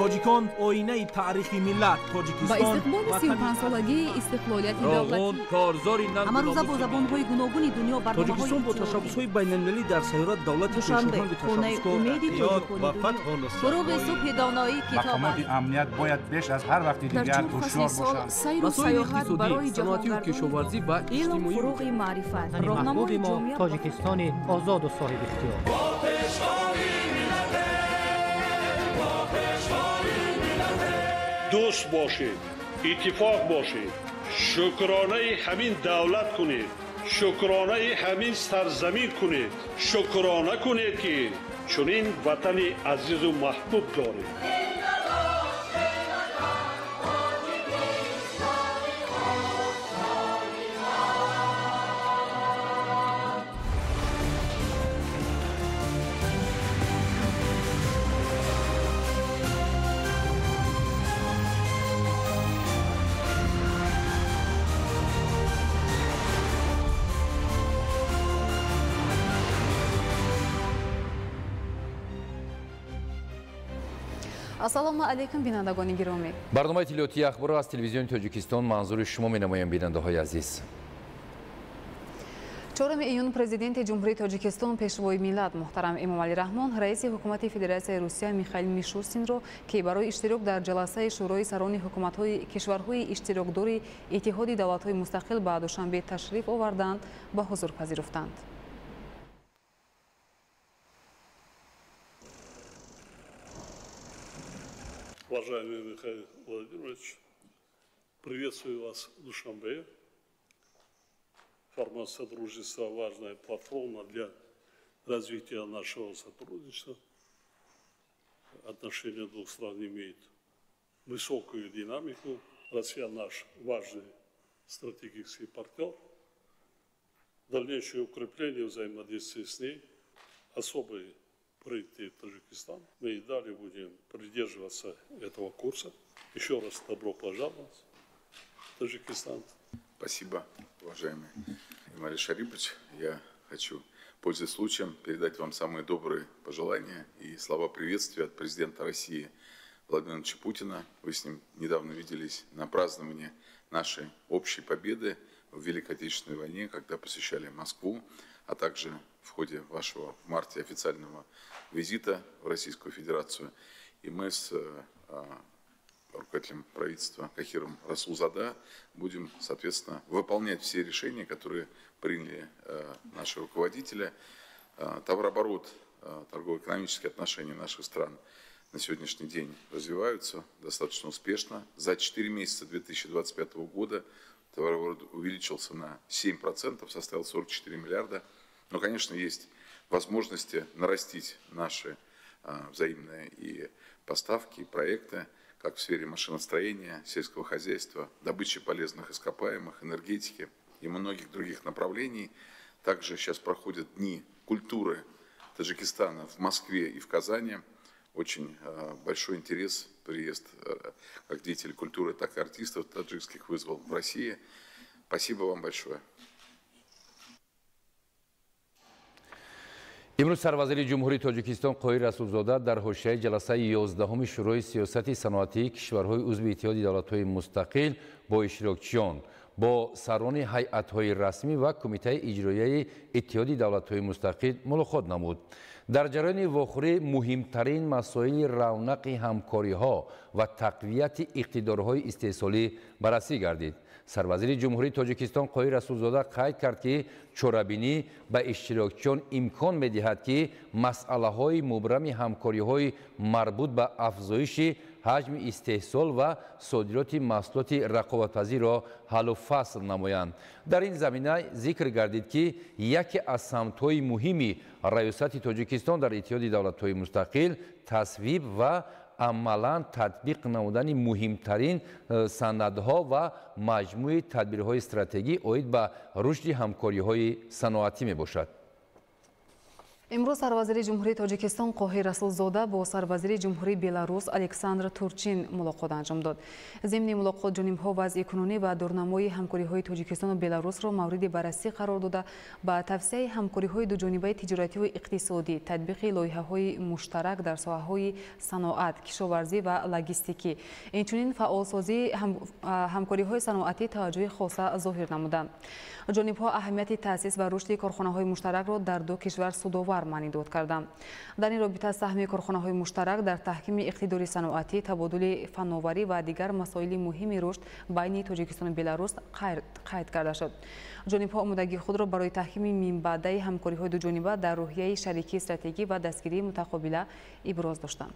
тоҷикон оинаи таърихи миллат. با استقبال 35 سالگی استقلالیت دولتی کارزاری اما روزا با زبان‌های گوناگون دنیا برنامه‌های тоҷикистон бо tashabbусҳои байналмилалӣ дар сайёра давлати пешоҳанги tashabbускор احتیاط و فتح فروغ صبح دانایی مقامات امنیت باید بیش از هر وقت دیگر هوشیار باشند. سیر و سیاحت برای صنعتی و کشاورزی و اجتماعی فروغ معرفت راهنمای ما تاجیکستان آزاد و صاحب اختیار. دوست باشید، اتفاق باشید، شکرانه همین دولت کنید، شکرانه همین سرزمین کنید، شکرانه کنید که چنین وطن عزیز و محبوب دارید. ассалому алайкум бинандагони гиромӣ. барномаи тилиётии ахбор аз телевизиони тоҷикистон манзури шумо менамоям бинандаҳои азиз. 4 июн президенти ҷумҳурии тоҷикистон пешвои миллат муҳтарам Эмомалӣ Раҳмон раиси ҳукумати Федератсияи Русия Михаил Мишустинро ки барои иштирок дар ҷаласаи шӯрои сарони ҳукуматҳои кишварҳои иштирокдори иттиҳоди давлатҳои мустақил ба душанбе ташриф оварданд ба ҳузур пазируфтанд. Уважаемый Михаил Владимирович, приветствую вас в Душанбе. Формат сотрудничества – важная платформа для развития нашего сотрудничества. Отношения двух стран имеют высокую динамику. Россия наш важный стратегический партнер. Дальнейшее укрепление взаимодействия с ней – особый приоритет Таджикистана. Мы и далее будем придерживаться этого курса. Еще раз добро пожаловать в Таджикистан. Спасибо, уважаемый Эмомаль Шарипович. Я хочу, пользуясь случаем, передать вам самые добрые пожелания и слова приветствия от президента России Владимира Владимировича Путина. Вы с ним недавно виделись на праздновании нашей общей победы в Великой Отечественной войне, когда посещали Москву, а также в ходе вашего в марте официального визита в Российскую Федерацию. И мы с руководителем правительства Кахиром Расулзада будем, соответственно, выполнять все решения, которые приняли наши руководители. Товарооборот, торгово-экономические отношения наших стран на сегодняшний день развиваются достаточно успешно. За 4 месяца 2025 года товарооборот увеличился на 7%, составил 44 миллиарда. Но, конечно, есть возможности нарастить наши взаимные и поставки, и проекты, как в сфере машиностроения, сельского хозяйства, добычи полезных ископаемых, энергетики и многих других направлений. Также сейчас проходят дни культуры Таджикистана в Москве и в Казани. Очень большой интерес, приезд как деятелей культуры, так и артистов таджикских вызвал в России. Спасибо вам большое. имрӯз сарвазири ҷумҳурии тоҷикистон Қоҳир Расулзода дар ҳошияи ҷаласаи 11-уми шӯрои сиёсати саноатии кишварҳои узви иттиҳоди давлатҳои мустақил бо иштирокчиён бо сарони ҳайатҳои расмӣ ва кумитаи иҷроияи иттиҳоди давлатҳои мустақил мулоқот намуд. дар ҷараёни вохӯрӣ муҳимтарин масоили равнақи ҳамкориҳо ва тақвияти иқтидорҳои истеҳсолӣ баррасӣ гардид. сарвазири ҷумҳурии тоҷикистон Қоҳир Расулзода қайд кард, ки чорабинӣ ба иштирокчиён имкон медиҳад, ки масъалаҳои мубрами ҳамкориҳои марбут ба афзоиши ҳаҷми истеҳсол ва содироти маҳсулоти рақобатпазирро ҳаллу фасл намоянд. дар ин замина зикр гардид, ки яке аз самтҳои муҳими раёсати тоҷикистон дар иттиҳоди давлатҳои мустақил тасвиб ва амалан татбиқ намудани муҳимтарин санадҳо ва маҷмӯи тадбирҳои стратегӣ оид ба рушди ҳамкориҳои саноатӣ мебошад. امروز سروازیر جمهوری تاجیکستان قاهر رسولزاده با سروازیر جمهوری بلاروس الکساندر تورچین ملاقات انجام داد. ضمن ملاقات جانب‌ها وضع کنونی و دورنمای همکاری‌های تاجیکستان و بلاروس را مورد بررسی قرار داده با توسعه همکاری‌های دوجانبه تجارتی و اقتصادی، تطبیق لایحه‌های مشترک در ساحه‌های صنعت، کشاورزی و لوجستیکی، اینچنین فعالسازی همکاری‌های صنعتی توجه خاصه ظاهر نمودند. جانب‌ها اهمیت تأسیس و رشد کارخانه‌های مشترک را در دو کشور سودآور معنی داد کردند. در این رابطه سهم کارخانه‌های مشترک در تحکیم اقتدار صنعتی، تبادل فناوری و دیگر مسائل مهم رشد بین تاجیکستان و بلاروس قید کرده شد. جانب‌ها آمادگی خود را برای تحکیم منبع‌دهی همکاری‌های دوجانبه در روحیه شریکی استراتژی و دستگیری متقابله ابراز داشتند.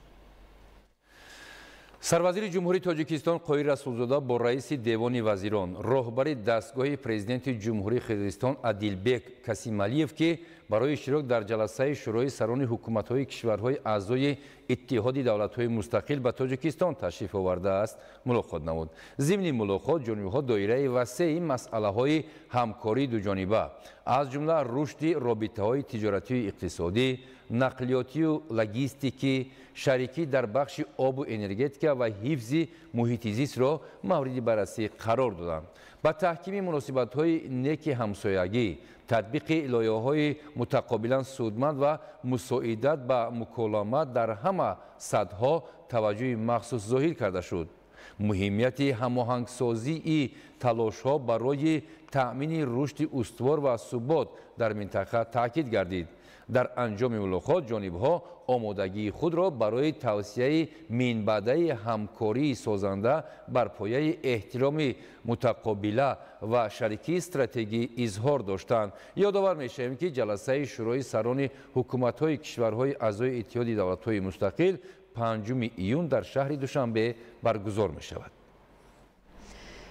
سروازیر جمهوری تاجیکستان قاهر رسولزاده با رئیس دیوان وزیران، راهبر دستگاه پرزیدنت جمهوری قرقیزستان عادیلبек کاسیمالیف که برای اشتراک در جلسه شورای سران حکومت‌های کشورهای اعضای اتحاد دولت‌های مستقل به تاجیکستان تشریف آورده است ملاقات نمود. ضمن ملاقات جانب‌ها دایره وسیع مسئله‌های همکاری دوجانبه از جمله رشد رابطه‌های تجارتی و اقتصادی، نقلیاتی و لوجستیکی، شریکی در بخش آب و انرژتیک و حفظ محیط زیست را مورد بررسی قرار دادند. با تحکیم مناسبت‌های نیک همسایگی، تطبیق لایحه‌های متقابلا سودمند و مساعدت به مکالمات در همه سطح‌ها توجه مخصوص ظاهر کرده شد. مهمیت هماهنگسازی تلاش‌ها برای تأمین رشد استوار و ثبات در منطقه تاکید گردید. در انجام ملاقات جانب‌ها آمادگی خود را برای توسعه منبع‌دهی همکاری سازنده بر پایه احترام متقابل و شریکی استراتژی اظهار داشتند. یادآور می‌شویم که جلسه شورای سران حکومت‌های کشورهای اعضای اتحاد دولت‌های مستقل 5 ایون در شهر دوشنبه برگزار می‌شود.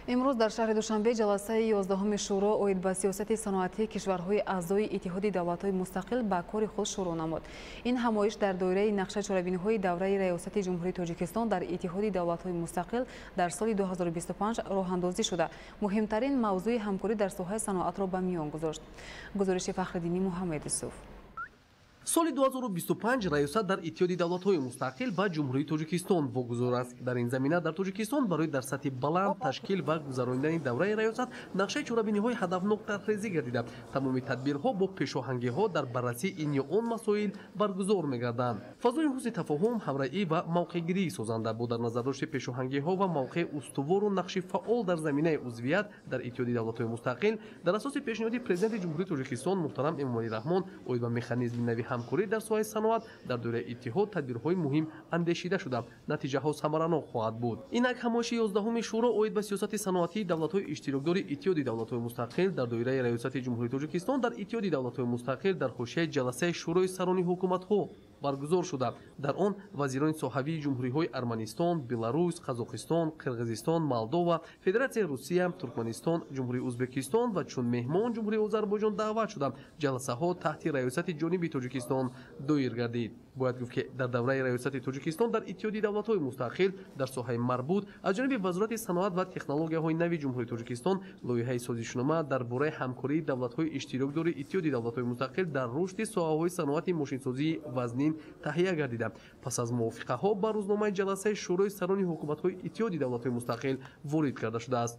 امروز در شهر دوشنبه جلسه 11 شورا اوید به سیاست صنعتی کشورهای اعضای اتحاد دولت‌های مستقل به کار خود شروع نمود. این همایش در دایره نقشه چاره‌بینی‌های دوره ریاست جمهوری تاجیکستان در اتحاد دولت‌های مستقل در سال 2025 راه‌اندازی شده. مهمترین موضوع همکاری در ساحه صنعت را به میان گذاشت. گزارش فخردینی محمد یوسف. سال 2025 ریاست در اتحاد دولت‌های مستقل به جمهوری تاجیکستان واگذار است. در این زمینه در تاجیکستان برای در سطح بلند تشکیل و گذراندن دوره ریاست نقشه چاره‌بینی‌های هدفناک طرح‌ریزی گردیده. تمام تدبیرها با پیشاهنگی‌ها در بررسی این یا آن مسائل برگزار می‌گردند. فضای حسن تفاهم، همراهی و موقع‌گیری سازنده با در نظر داشت پیشاهنگی‌ها و موقع استوار و نقش فعال در زمینه عضویت در اتحاد دولت‌های مستقل در اساس پیشنهاد پرزیدنت جمهوری تاجیکستان محترم امامعلی رحمان اوید به مکانیزم نوی همکاری در ساحه صنعت در دوره اتحاد تدبیرهای مهم اندیشیده شده. نتیجه ها ثمراناک خواهد بود. اینک همایش 11 شورا اوید به سیاست صنعتی دولت‌های اشتراکدار اتحاد دولت‌های مستقل در دایره ریاست جمهوری تاجیکستان در اتحاد دولت‌های مستقل در حوزه جلسه شورای سران حکومت‌ها برگزار شده. در آن وزیران صاحبی جمهوری‌های ارمنستان، بلاروس، قزاقستان، قرقیزستان، مولداوا، فدراسیای روسیه، ترکمنستان، جمهوری ازبکستان و چون مهمان جمهوری آذربایجان دعوت شدند. جلسه‌ها تحت ریاست جانبی تاجیکستان دایر گردید. باید گفت که در دوره ریاست تاجیکستان در اتحاد دولت‌های مستقل در ساحه مربوط از جانب وزارت صنعت و تکنولوژی‌های نوی جمهوری تاجیکستان لایحه سازشنامه درباره همکاری دولت‌های اشتراکدار اتحاد دولت‌های مستقل در رشد ساحه‌های صنعت ماشینسازی وزنین تهیه گردیده. پس از موافقه‌ها با روزنامه جلسه شورای سران حکومت‌های اتحاد دولت‌های مستقل وارد کرده شده است.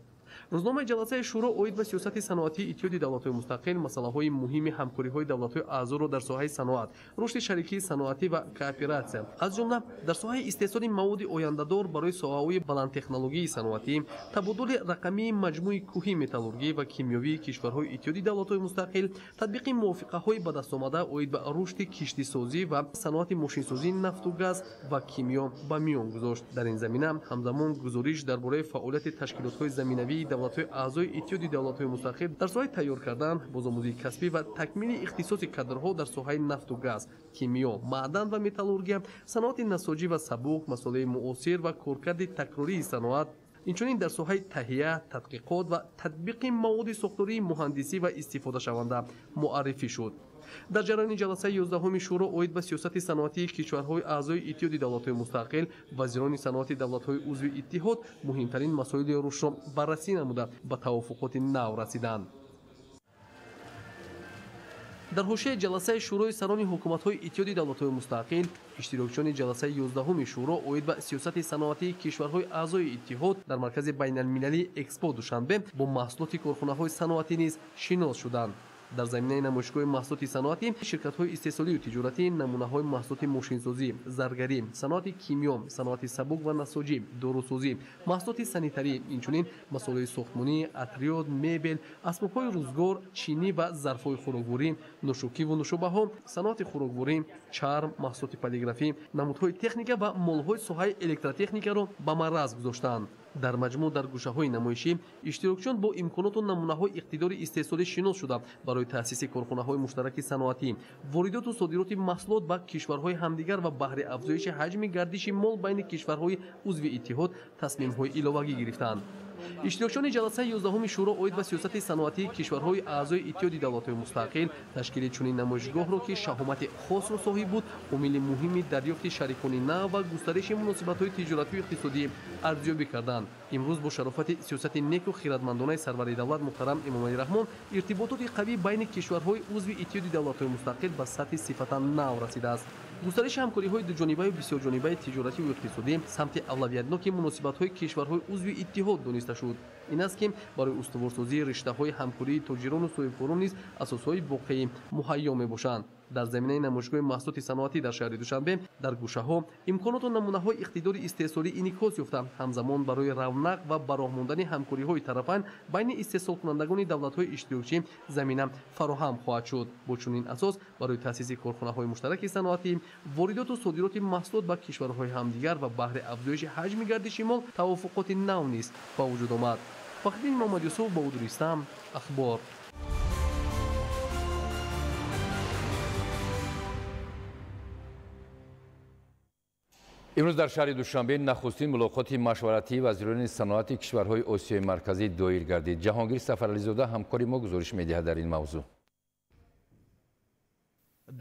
روزنامه جلسه شورا اوید به سیاست صنعتی اتحاد دولت‌های مستقل مسائل مهم همکاری‌های دولت‌های اعضا را در ساحه صنعت، رشد شریکی صنعتی و کوآپراسیون از جمله در ساحه استحصال مواد آینده‌دار برای ساحه‌های بلند تکنولوژی صنعتی، تبادل رقمی مجموعه کوهی متالورژی و کیمیاوی کشورهای اتحاد دولت‌های مستقل، تطبیق موافقه‌های به دست آمده اوید به رشد کشتی‌سازی و صنعت ماشینسازی نفت و گاز و کیمیا به میان گذاشت. در این زمینه همزمان گزارش درباره فعالیت تشکیلات‌های زمینوی دولت‌های اعضای اتحاد دولت‌های مستقل در ساحه تیار کردن، بازآموزی کسبی و تکمیل اختصاص کادرها در ساحه نفت و گاز، کیمیا، معدن و متالورژی، صنعت نساجی و سبک، مسائل معاصر و کارکرد تکراری صنعت، اینچنین در ساحه تهیه، تدقیقات و تطبیق مواد ساختاری، مهندسی و استفاده شونده معرفی شد. در جریان جلسه 11 شورا اوید به سیاست صنعتی کشورهای اعضای اتحاد دولت‌های مستقل وزیران صنعت دولت‌های عضو اتحاد مهمترین مسائل رشد را بررسی نموده به توافقات نو رسیدند. дар ҳошияи ҷаласаи шӯрои сарони ҳукуматҳои иттиҳоди давлатҳои мустақил иштирокчиёни ҷаласаи 11-уми шӯро оид ба сиёсати саноатии кишварҳои аъзои иттиҳод дар маркази байналмилалии экспо душанбе бо маҳсулоти корхонаҳои саноатӣ низ шинос шуданд. дар заминаи намоишгоҳи маҳсулоти саноатӣ ширкатҳои истеҳсолию тиҷоратӣ намунаҳои маҳсулоти мошинсозӣ, заргарӣ, саноати кимиё, саноати сабук ва насоҷӣ, дорусозӣ, маҳсулоти санитарӣ, инчунин масъулаи сохтмонӣ, атриёд, мебел, асбобҳои рӯзгор, чинӣ ва зарфҳои хӯрокворӣ, нӯшокиву нушобаҳо, саноати хӯрокворӣ, чарм, маҳсулоти полиграфӣ, намудҳои техника ва молҳои соҳаи электротехникаро ба марраз гузоштанд. дар маҷмӯъ дар гӯшаҳои намоишӣ иштирокчиён бо имконоту намунаҳои иқтидори истеҳсолӣ шинос шуда барои таъсиси корхонаҳои муштараки саноатӣ, воридоту содироти маҳсулот ба кишварҳои ҳамдигар ва баҳри афзоиши ҳаҷми гардиши мол байни кишварҳои узви иттиҳод тасмимҳои иловагӣ гирифтанд. иштирокчиёни ҷаласаи 11-уми шӯро оид ба сиёсати саноатии кишварҳои аъзои иттиҳоди давлатҳои мустақил ташкили чунин намоишгоҳро ки шаҳомати хосро соҳиб буд омили муҳими дарёфти шарикони нав ва густариши муносибатҳои тиҷоратию иқтисодӣ арзёбӣ карданд. имрӯз бо шарофати сиёсати неку хиратмандонаи сарвари давлат муҳтарам эмомалӣ раҳмон иртибототи қавӣ байни кишварҳои узви иттиҳоди давлатҳои мустақил ба сатҳи сифатан нав расидааст. густариши ҳамкориҳои дуҷонибаю бисёрҷонибаи тиҷоративу иқтисодӣ самти авлавиятноки муносибатҳои кишварҳои узви иттиҳод дониста шуд. ин аст ки барои устуворсозии риштаҳои ҳамкории тоҷирону соҳибкорон низ асосҳои воқеӣ муҳайё мебошанд. дар заминаи намоишгоҳи маҳсулоти саноатӣ дар шаҳри душанбе дар гӯшаҳо имконоту намунаҳои иқтидори истеҳсолӣ инъикос ёфта ҳамзамон барои равнақ ва ба роҳ мондани ҳамкориҳои тарафайн байни истеҳсолкунандагони давлатҳои иштирокчӣ замина фароҳам хоҳад шуд. бо чунин асос барои таъсиси корхонаҳои муштараки саноатӣ воридоту содироти маҳсулот ба кишварҳои ҳамдигар ва баҳри афзоиши ҳаҷми гардиши мол тавофуқоти нав низ ба вуҷуд омад. фахриддин муҳаммадюсуф бо удуристам ахбор. имрӯз дар шаҳри душанбе нахустин мулоқоти машваратии вазирони саноати кишварҳои осиёи марказӣ доир гардид. ҷаҳонгир сафарализода ҳамкори мо гузориш медиҳад дар ин мавзӯъ.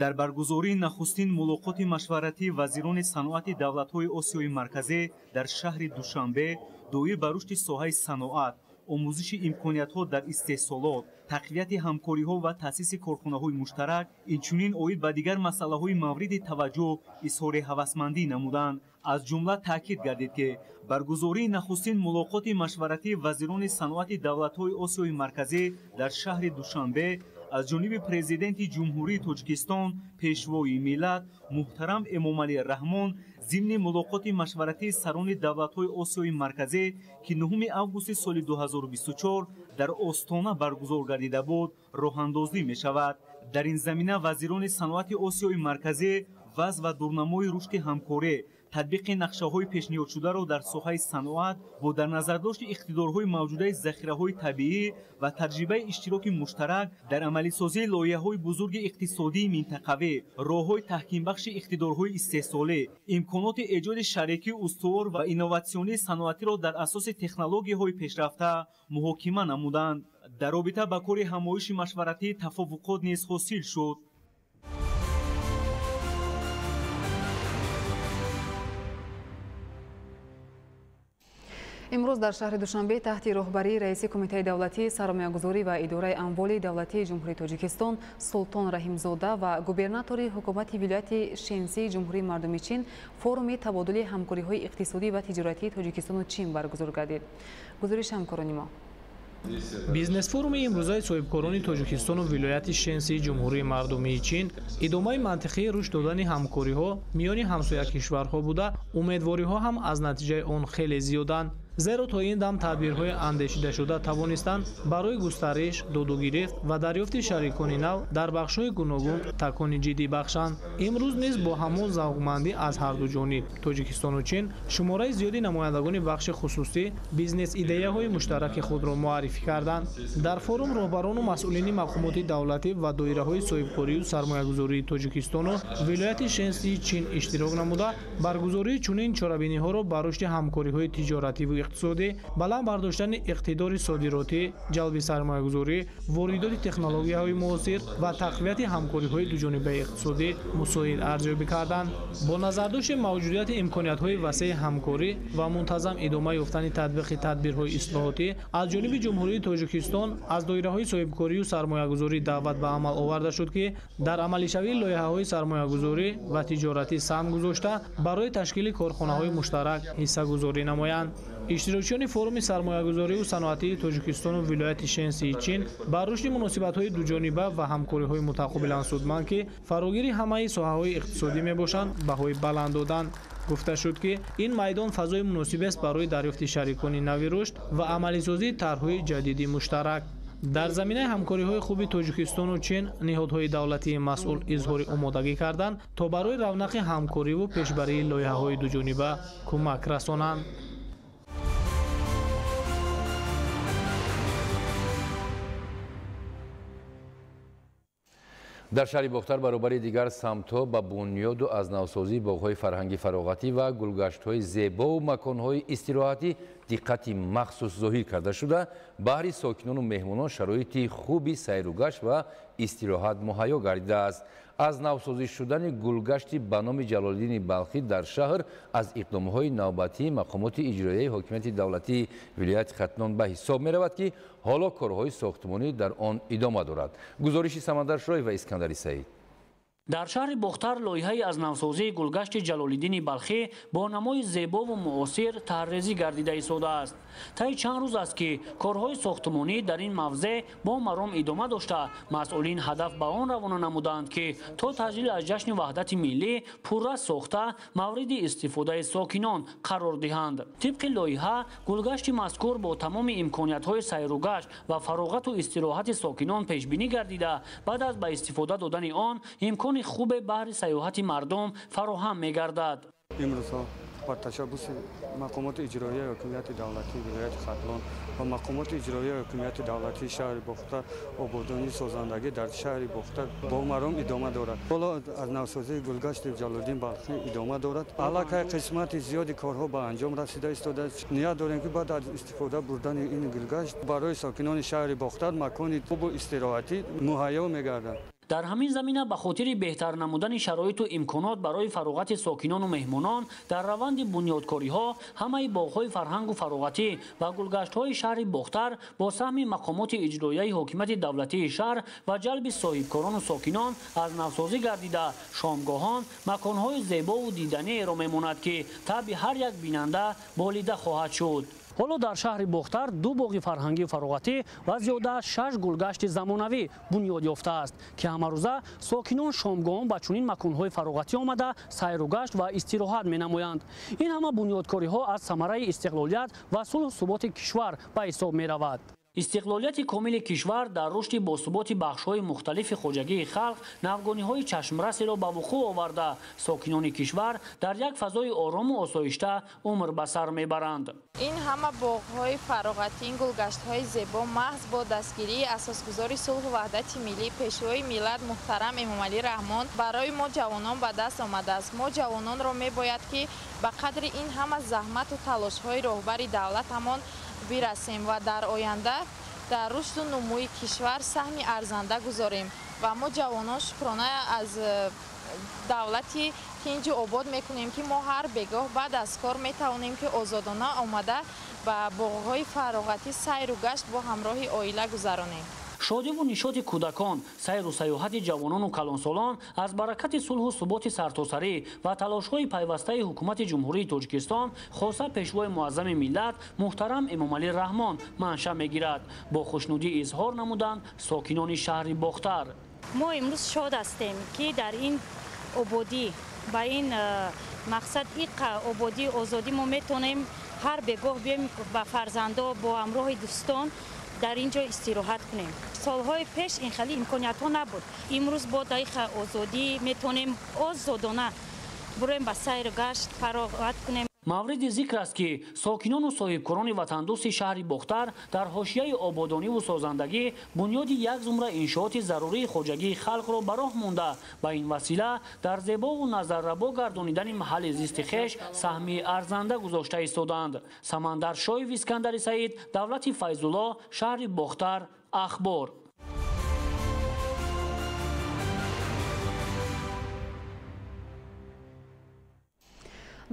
дар баргузории нахустин мулоқоти машваратии вазирони саноати давлатҳои осиёи марказӣ дар шаҳри душанбе доир ба рушди соҳаи саноат, омӯзиши имкониятҳо дар истеҳсолот, тақвияти ҳамкориҳо ва таъсиси корхонаҳои муштарак, инчунин оид ба дигар масъалаҳои мавриди таваҷҷӯҳ изҳори ҳавасмандӣ намуданд. аз ҷумла таъкид гардид ки баргузории нахустин мулоқоти машваратии вазирони саноати давлатҳои осиёи марказӣ дар шаҳри душанбе аз ҷониби президенти ҷумҳурии Тоҷикистон пешвои миллат муҳтарам Эмомалӣ Раҳмон зимни мулоқоти машваратии сарони давлатҳои осиёи марказӣ ки 9 августи соли 2024 дар Остона баргузор гардида буд роҳандозӣ мешавад. дар ин замина вазирони саноати осиёи марказӣ вазъ ва дурнамои рушди ҳамкорӣ татбиқи нақшаҳои пешниҳодшударо дар соҳаи саноат бо дар назардошти иқтидорҳои мавҷудаи захираҳои табиӣ ва таҷрибаи иштироки муштарак дар амалисозии лоиҳаҳои бузурги иқтисодии минтақавӣ, роҳҳои таҳкимбахши иқтидорҳои истеҳсолӣ, имконоти эҷоди шарикии устувор ва инноватсионии саноатиро дар асоси технологияҳои пешрафта муҳокима намуданд. дар робита ба кори ҳамоиши машваратӣ тафовуқот низ ҳосил шуд. имрӯз дар шаҳри душанбе таҳти роҳбарии раиси кумитаи давлатии сармоягузорӣ ва идораи амволи давлатии ҷумҳурии Тоҷикистон Султон Раҳимзода ва губернатори ҳукумати вилояти Шенсии ҷумҳурии мардуми Чин форуми табодули ҳамкориҳои иқтисодӣ ва тиҷоратии Тоҷикистону Чин баргузор гардид. гузориши ҳамкорони мо. бизнес форуми имрӯзаи соҳибкорони Тоҷикистону вилояти Шенсии ҷумҳурии мардумии Чин идомаи мантиқии рушд додани ҳамкориҳо миёни ҳамсоякишварҳо буда умедвориҳо ҳам аз натиҷаи он хеле зиёданд. зеро то ин дам таъбирҳои андешидашуда тавонистанд барои густариш, додугирифт ва дарёфти шарикони нав дар бахшҳои гуногун такони ҷиддӣ бахшанд. имрӯз низ бо ҳамон завқмандӣ аз ҳарду ҷониб Тоҷикистону Чин шумораи зиёди намояндагони бахши хусусӣ бизнес идеяҳои муштараки худро муаррифӣ карданд. дар форум роҳбарону масъулини мақомоти давлатӣ ва доираҳои соҳибкорию сармоягузории Тоҷикистону вилояти Шенсии Чин иштирок намуда баргузории чунин чорабиниҳоро ба рушди ҳамкориҳои тиҷоративу иқтисодӣ, баланд бардоштани иқтидори содиротӣ, ҷалби сармоягузорӣ, воридоти технологияҳои муосир ва тақвияти ҳамкориҳои дуҷонибаи иқтисодӣ мусоид арзёбӣ карданд. Бо назардошти мавҷудияти имкониятҳои васеъи ҳамкорӣ ва мунтазам идома ёфтани татбиқи тадбирҳои ислоҳотӣ аз ҷониби ҷумҳурии Тоҷикистон аз доираҳои соҳибкорию сармоягузорӣ даъват ба амал оварда шуд, ки дар амалишавии лоиҳаҳои сармоягузорӣ ва тиҷоратӣ саҳм гузошта барои ташкили корхонаҳои муштарак ҳиссагузорӣ намоянд. иштирокчиёни форуми сармоягузорию саноатии Тоҷикистону вилояти Шенсии Чин бар рушди муносибатҳои дуҷониба ва ҳамкориҳои мутақобилан судманд, ки фарогири ҳамаи соҳаҳои иқтисодӣ мебошанд, баҳои баланд доданд. гуфта шуд, ки ин майдон фазои муносиб аст барои дарёфти шарикони нави рушд ва амалисозии тарҳҳои ҷадиди муштарак. дар заминаи ҳамкориҳои хуби Тоҷикистону Чин ниҳодҳои давлатии масъул изҳори омодагӣ карданд, то барои равнақи ҳамкориву пешбарии лоиҳаҳои дуҷониба кӯмак расонанд. дар шаҳри Бохтар баробари дигар самтҳо ба бунёду аз навсозии боғҳои фарҳанги фароғатӣ ва гулгаштҳои зебову маконҳои истироҳатӣ диққати махсус зоҳир карда шуда, баҳри сокинону меҳмонон шароити хуби сайру гашт ва истироҳат муҳайё гардидааст. аз навсозӣ шудани гулгашти ба номи Ҷалолиддини Балхӣ дар шаҳр аз иқдомҳои навбатии мақомоти иҷроияи ҳокимияти давлатии вилояти Хатнон ба ҳисоб меравад, ки ҳоло корҳои сохтмонӣ дар он идома дорад. гузориши Самандар Шоев ва Искандари Саид. дар шаҳри Бохтар лоиҳаи аз навсозии гулгашти Ҷалолиддини Балхӣ бо намои зебову муосир таҳррезӣ гардида истодааст. таи чанд рӯз аст, ки корҳои сохтмонӣ дар ин мавзеъ бо маром идома дошта, масъулин ҳадаф ба он равона намуданд, ки то таҷлил аз ҷашни ваҳдати миллӣ пурра сохта мавриди истифодаи сокинон қарор диҳанд. тибқи лоиҳа гулгашти мазкур бо тамоми имкониятҳои сайругашт ва фароғату истироҳати сокинон пешбинӣ гардида, баъд аз ба истифода додани он имкони хубе баҳри сайёҳати мардум фароҳам мегардад. имрӯзҳо ба ташаббуси мақомоти иҷроияи ҳокимияти давлатии вилояти Хатлон ва мақомоти иҷроияи ҳокимияти давлатии шаҳри Бохтар ободонии созандагӣ дар шаҳри Бохтар бо маром идома дорад. ҳоло аз навсозии гулгашти Ҷалолиддин Балхӣ идома дорад. аллакай қисмати зиёди корҳо ба анҷом расида истодааст. ният дорем, ки баъд аз истифода бурдани ин гулгашт барои сокинони шаҳри Бохтар макони хубу истироҳатӣ муҳайё мегардад. дар ҳамин замина ба хотири беҳтар намудани шароиту имконот барои фароғати сокинону меҳмонон дар раванди бунёдкориҳо ҳамаи боғҳои фарҳангу фароғатӣ ва гулгаштҳои шаҳри Бохтар бо саҳми мақомоти иҷроияи ҳокимияти давлатии шаҳр ва ҷалби соҳибкорону сокинон аз навсозӣ гардида, шомгоҳон маконҳои зебову диданееро мемонад, ки таби ҳар як бинанда болида хоҳад шуд. ҳоло дар шаҳри Бохтар ду боғи фарҳангии фароғатӣ ва зиёда аз 6 гулгашти замонавӣ бунёд ёфтааст, ки ҳамарӯза сокинон шомгоҳон ба чунин маконҳои фароғатӣ омада сайругашт ва истироҳат менамоянд. ин ҳама бунёдкориҳо аз самараи истиқлолият ва сулҳу суботи кишвар ба ҳисоб меравад. истиқлолияти комили кишвар дар рушди босуботи бахшҳои мухталифи хоҷагии халқ навгониҳои чашмрасеро ба вуқӯъ оварда, сокинони кишвар дар як фазои орому осоишта умр ба сар мебаранд. ин ҳама боғҳои фароғатӣ, ин гулгаштҳои зебо маҳз бо дастгирии асосгузори сулҳу ваҳдати миллӣ, пешвои миллат муҳтарам Эмомалӣ Раҳмон барои мо ҷавонон ба даст омадааст. мо ҷавононро мебояд, ки ба қадри ин ҳама заҳмату талошҳои роҳбари давлатамон бирасем ва дар оянда дар рушду нумӯи кишвар саҳми арзанда гузорем ва мо ҷавонон шукрона аз давлати тинҷу обод мекунем, ки мо ҳар бегоҳ баъд аз кор метавонем, ки озодона омада ба боғҳои фароғатӣ сайру гашт бо ҳамроҳи оила гузаронем. шодиву нишоти кӯдакон, сайру саёҳати ҷавонону калонсолон аз баракати сулҳу суботи сартосарӣ ва талошҳои пайвастаи ҳукумати ҷумҳурии Тоҷикистон хоса пешвои муаззами миллат муҳтарам Эмомалӣ Раҳмон манша мегирад. бо хушнудӣ изҳор намуданд сокинони шаҳри Бохтар. мо имрӯз шод ҳастем, ки дар ин ободӣ ба ин мақсад иқа ободӣ озодӣ мо метонем ҳар бегоҳ бием ба фарзандо бо ҳамроҳи дӯстон дар ин ҷо истироҳат кунем. солҳои пеш ин хеле имкониятҳо набуд. имрӯз бо дайқа озодӣ метонем озодона буроем ба сайру гашт фароғат кунем. мавриди зикр аст ки сокинону соҳибкорони ватандӯсти шаҳри бохтар дар ҳошияи ободониву созандагӣ бунёди як зумра иншооти зарурии хоҷагии халқро ба роҳ монда ба ин васила дар зебову назаррабо гардонидани маҳалли зисти хеш саҳми арзанда гузошта истоданд. Самандар Шоев, Искандари Саид, Давлати Файзулло, шаҳри Бохтар, Ахбор.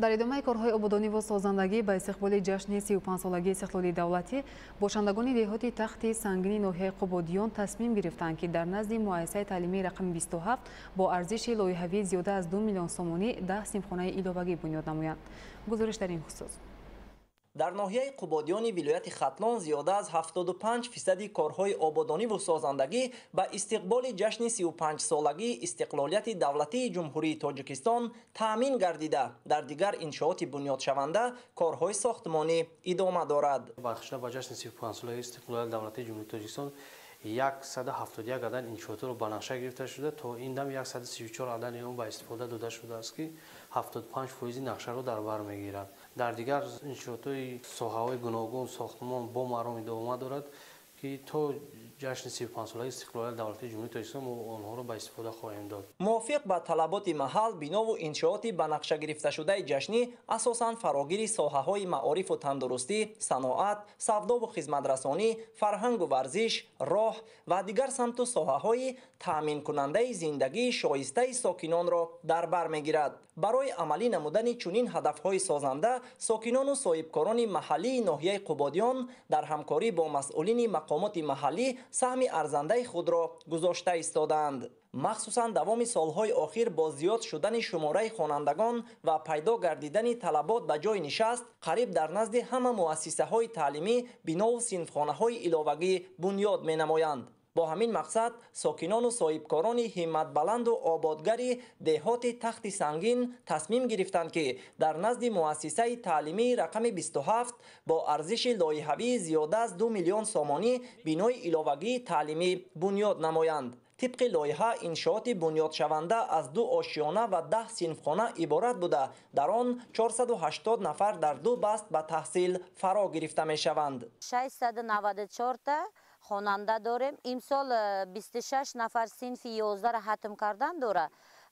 дар идомаи корҳои ободониву созандагӣ ба истиқболи ҷашни 35-солагии истиқлоли давлатӣ бошандагони деҳоти тахти сангини ноҳияи Қубодиён тасмим гирифтанд ки дар назди муассисаи таълимии рақами 27 бо арзиши лоиҳавӣ зиёда аз 2 миллион сомонӣ 10 синфхонаи иловагӣ бунёд намоянд. гузориш дар ин хусус. дар ноҳияи Қубодиёни вилояти Хатлон зиёда аз 75% корҳои ободониву созандагӣ ба истиқболи ҷашни 35-солагии истиқлолияти давлатии ҷумҳурии Тоҷикистон таъмин гардида, дар дигар иншооти бунёдшаванда корҳои сохтмонӣ идома дорад. Бахшида ба ҷашни 35-солагии истиқлолияти давлатии ҷумҳурии Тоҷикистон 171 адан иншоотро ба нақша гирифта шуда, то ин дам 134 адани он ба истифода дода шудааст ки 75% нақшаро дар бар мегирад. дар дигар иншоотҳои соҳаҳои гуногун сохтмон бо маром идома дорад ки то ҷашни 35-солагии истиқлолияти давлатии ҷумҳурии Тоҷикистон мо онҳоро ба истифода хоҳем дод. мувофиқ ба талаботи маҳал, бинову иншооти ба нақша гирифташудаи ҷашнӣ асосан фарогири соҳаҳои маорифу тандурустӣ, саноат, савдову хизматрасонӣ, фарҳангу варзиш, роҳ ва дигар самту соҳаҳои таъминкунандаи зиндагии шоистаи сокинонро дар бар мегирад. барои амалӣ намудани чунин ҳадафҳои созанда, сокинону соҳибкорони маҳаллии ноҳияи Қубодиён дар ҳамкорӣ бо масъулини мақомоти маҳаллӣ саҳми арзандаи худро гузошта истоданд. махсусан давоми солҳои охир бо зиёд шудани шумораи хонандагон ва пайдо гардидани талабот ба ҷои нишаст, қариб дар назди ҳама муассисаҳои таълимӣ бинову синфхонаҳои иловагӣ бунёд менамоянд. бо ҳамин мақсад сокинону соҳибкорони ҳимматбаланду ободгари деҳоти тахти сангин тасмим гирифтанд ки дар назди муассисаи таълимии рақами 27 бо арзиши лоиҳавии зиёда аз 2 миллион сомонӣ бинои иловагии таълимӣ бунёд намоянд. طبق لایحه انشاءات بنیادشونده از 2 آشیانه و 10 صنفخانه عبارت بوده در آن 480 نفر در 2 بست به تحصیل فرا گرفته می شوند. 694 تا خواننده داریم. امسال 26 نفر صنف 11 را ختم کردن داره.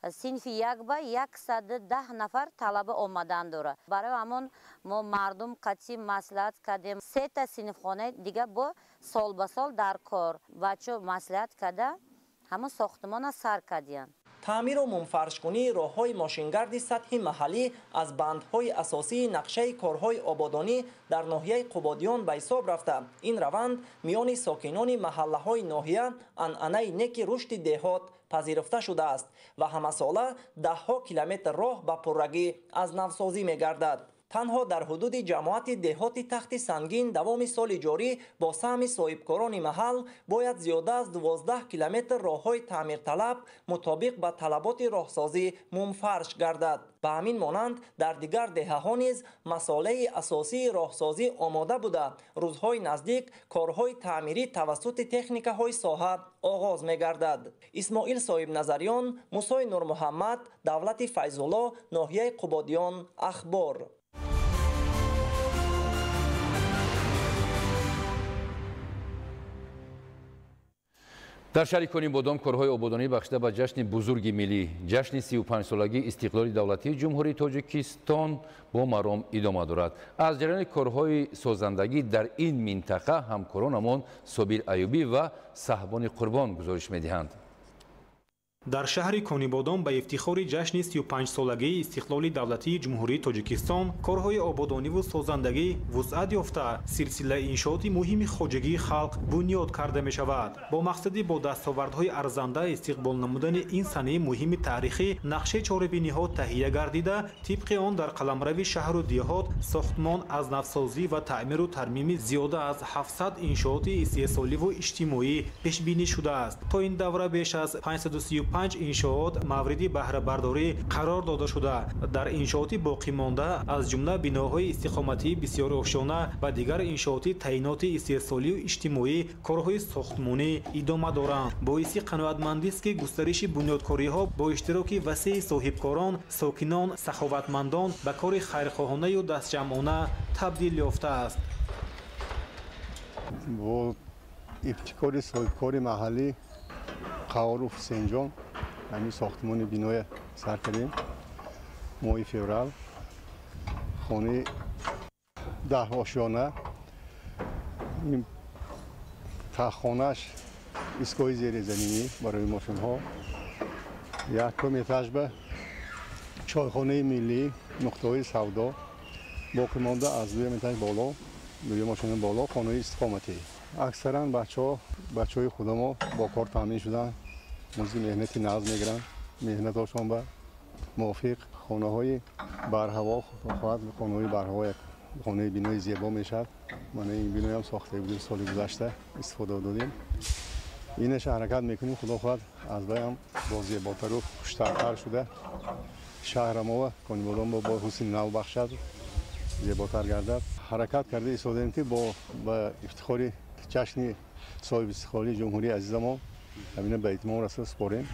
صنف 1 به 110 نفر طلبه آمدن داره. برای همون ما مردم قطعی مصلحت کردیم 3 تا صنفخانه دیگه با سال به سال در کار بچه مصلحت کرده همون ساختمان سر کردیم. تعمیر و منفرش‌کنی راه‌های ماشینگرد سطحی محلی از بندهای اساسی نقشه کارهای آبادانی در ناحیه قبادیان به حساب رفته. این روند میان ساکنان محله‌های ناحیه عنعنه نیک رشد دهات پذیرفته شده است و همه ساله 10 کیلومتر راه به پررگی از نوسازی می‌گردد. تنها در حدود جماعت دهات تخت سنگین دوام سال جاری با سهم صاحبکاران محل باید زیاده از 12 کیلومتر راههای تعمیر طلب مطابق با طلبات راهسازی منفرش گردد. به همین مانند در دیگر دهه‌ها نیز مسائل اساسی راهسازی آماده بوده. روزهای نزدیک کارهای تعمیری توسط تکنیک‌های ساحه آغاز می‌گردد. اسماعیل صاحب نظریان، موسی نور محمد، دولت فیض‌الله، ناحیه قبادیان، اخبار. дар шаҳри Конибодон корҳои ободонӣ бахшида ба ҷашни бузурги миллӣ, ҷашни 35-солагии истиқлоли давлатии ҷумҳурии Тоҷикистон бо маром идома дорад. аз ҷараёни корҳои созандагӣ дар ин минтақа ҳамкоронамон Собир Аюбӣ ва Саҳбони Қурбон гузориш медиҳанд. дар шаҳри Конибодон ба ифтихори ҷашни 35-солагии истиқлоли давлатии ҷумҳурии Тоҷикистон корҳои ободониву созандагӣ вусъат ёфта силсилаи иншооти муҳими хоҷагии халқ бунёд карда мешавад. бо мақсади бо дастовардҳои арзанда истиқбол намудани ин санаи муҳими таърихӣ нақшаи чорабиниҳо таҳия гардида, тибқи он дар қаламрави шаҳру диҳот сохтмон аз навсозӣ ва таъмиру тармими зиёда аз 700 иншооти истеҳсоливу иҷтимоӣ пешбинӣ шудааст. то ин давра беш аз 535 65 иншоот мавриди баҳрабардорӣ қарор дода шуда дар иншооти боқимонда аз ҷумла биноҳои истиқоматии бисёр ошёна ва дигар иншооти таъиноти истеҳсолию иҷтимоӣ корҳои сохтмонӣ идома доранд. боиси қаноатмандист ки густариши бунёдкориҳо бо иштироки васеъи соҳибкорон сокинон саховатмандон ба кори хайрхоҳонаю дастҷамъона табдил ёфтааст. бо ибтикори соҳибкори маҳаллӣ қаворов ҳусейнҷон ҳамин сохтмони биное сар кардем моҳи феврал хонаи 10 ошёна таххонааш истгоҳи зеризаминӣ барои мошинҳо якум этажба чойхонаи миллӣ нуқтаҳои савдо боқӣ монда аз дуюм этаж боло дуюм ошона боло хонаи истиқоматӣ аксаран бачаҳои худамо бо кор таъмин шуданд музди меҳнати нағз мегиранд меҳнатошон ба мувофиқ хонаҳои барҳаво хонаҳои барҳаво як хонаи бинои зебо мешавад мана ин биноям сохта будем соли гузашта истифода додем инаш ҳаракат мекунем худо хоҳад аз вайам бо зеботару хуштартар шуда шаҳрамова конибодон бо ҳусни нав бахшад зеботар гардад ҳаракат карда истодем ки ба ифтихори ҷашни соҳибистиқлолии ҷумҳурии азизамон ҳамина ба итмом расода супорем.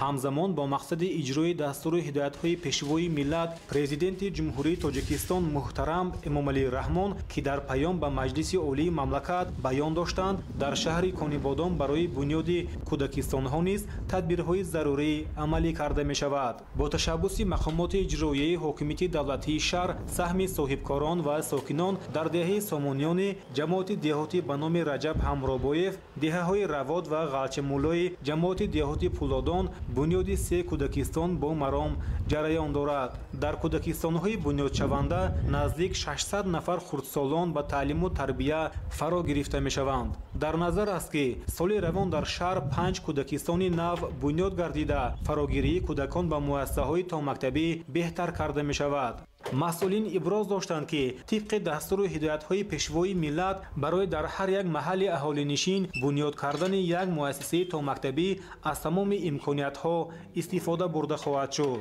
ҳамзамон бо мақсади иҷрои дастуру ҳидоятҳои пешвои миллат президенти ҷумҳурии тоҷикистон муҳтарам эмомалӣ раҳмон ки дар паём ба маҷлиси олии мамлакат баён доштанд дар шаҳри конибодон барои бунёди кӯдакистонҳо низ тадбирҳои зарурӣ амалӣ карда мешавад. бо ташаббуси мақомоти иҷроияи ҳокимияти давлатии шаҳр саҳми соҳибкорон ва сокинон дар деҳаи сомониёни ҷамоати деҳотӣ ба номи раҷаб ҳамробоев деҳаҳои равод ва ғалчамуллои ҷамоати деҳоти пулодон бунёди 3 кӯдакистон бо маром ҷараён дорад. дар кӯдакистонҳои бунёдшаванда наздик 600 нафар хурдсолон ба таълиму тарбия фаро гирифта мешаванд. дар назар аст ки соли равон дар шаҳр 5 кӯдакистони нав бунёд гардида фарогирии кӯдакон ба муассисаҳои томактабӣ беҳтар карда мешавад. масъулин иброз доштанд ки тибқи дастуру ҳидоятҳои пешвои миллат барои дар ҳар як маҳалли аҳолинишин бунёд кардани як муассисаи томактабӣ аз тамоми имкониятҳо истифода бурда хоҳад шуд.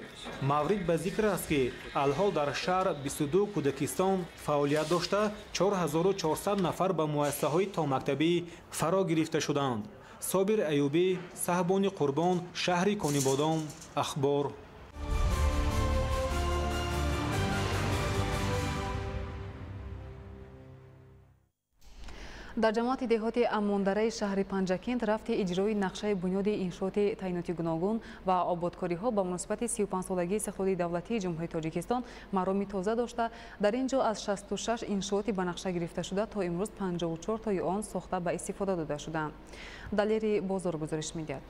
маврид ба зикр аст ки алҳол дар шаҳр 22 кӯдакистон фаъолият дошта 4400 нафар ба муассисаҳои томактабӣ фаро гирифта шуданд. собир аюбӣ, саҳбони қурбон, шаҳри конибодон, ахбор. дар ҷамоати деҳоти аммондараи шаҳри панҷакент рафти иҷрои нақшаи бунёди иншооти таъиноти гуногун ва ободкориҳо ба муносибати 35-солагии истиқлолии давлатии ҷумҳурии тоҷикистон мароми тоза дошта дар ин ҷо аз 66 иншооти ба нақша гирифташуда то имрӯз 54 тои он сохта ба истифода дода шуданд. далери бозор гузориш медиҳад.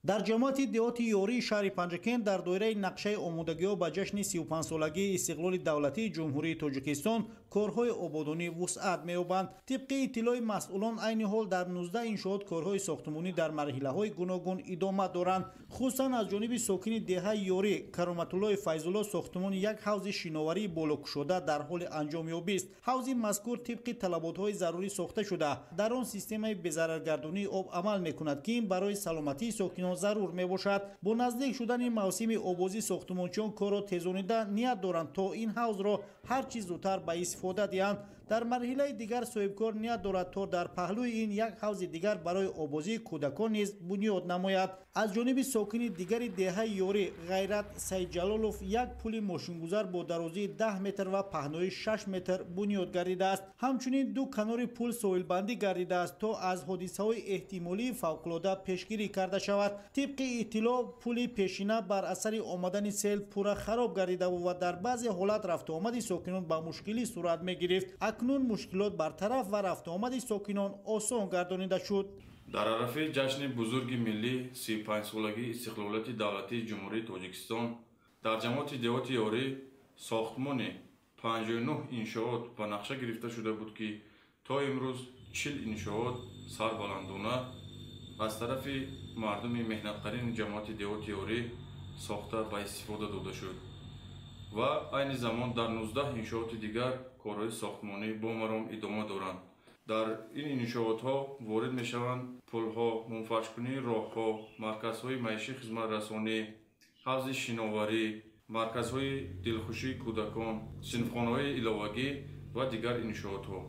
дар ҷамоати деҳоти ёрии шаҳри панҷакент дар доираи нақшаи омодагиҳо ба ҷашни 35-солагии истиқлоли давлатии ҷумҳурии тоҷикистон корҳои ободонӣ вусъат меёбанд. тибқи иттилои масъулон айни ҳол дар 19 иншоот корҳои сохтмонӣ дар марҳилаҳои гуногун идома доранд. хусусан аз ҷониби сокини деҳаи ёрӣ кароматуллои файзулло сохтмони як ҳавзи шиноварии болокушода дар ҳоли анҷомёбист. ҳавзи мазкур тибқи талаботҳои зарурӣ сохта шуда дар он системаи безараргардонии об амал мекунад ки ин барои саломатии сокинон зарур мебошад. бо наздик шудани мавсими обозӣ сохтмончиён корро тезонида ният доранд то ин ҳавзро ҳар чӣ зудтар ба истифода диҳанд. дар марҳилаи дигар соҳибкор ният дорад то дар паҳлӯи ин як ҳавзи дигар барои обозии кӯдакон низ бунёд намояд. аз ҷониби сокини дигари деҳаи ёрӣ ғайрат саидҷалолов як пули мошингузар бо дарозии 10 метр ва паҳнои 6 метр бунёд гардидааст. ҳамчунин ду канори пул соҳилбандӣ гардидааст то аз ҳодисаҳои эҳтимолии фавқулода пешгирӣ карда шавад. тибқи иттилоъ пули пешина бар асари омадани сел пурра хароб гардида буд ва дар баъзе ҳолат рафтуомади сокинон ба мушкилӣ сурат мегирифт. акнун мушкилот бартараф ва рафтуомади сокинон осон гардонида шуд. дар арафи ҷашни бузурги миллӣ 35-солагии истиқлолияти давлатии ҷумҳурии тоҷикистон дар ҷамоати деҳоти ёрӣ сохтмони 59 иншоот ба нақша гирифта шуда буд ки то имрӯз 40 иншоот сарбаландона аз тарафи мардуми меҳнатқарини ҷамоати деҳоти ёрӣ сохта ба истифода дода шуд ва айни замон дар 19 иншооти дигар корҳои сохтмонӣ бо маром идома доранд. дар ин иншоотҳо ворид мешаванд пулҳо, мунфашкунии роҳҳо, марказҳои маишӣ хизматрасонӣ, ҳавзи шиноварӣ, марказҳои дилхушии кӯдакон, синфхонаҳои иловагӣ ва дигар иншоотҳо.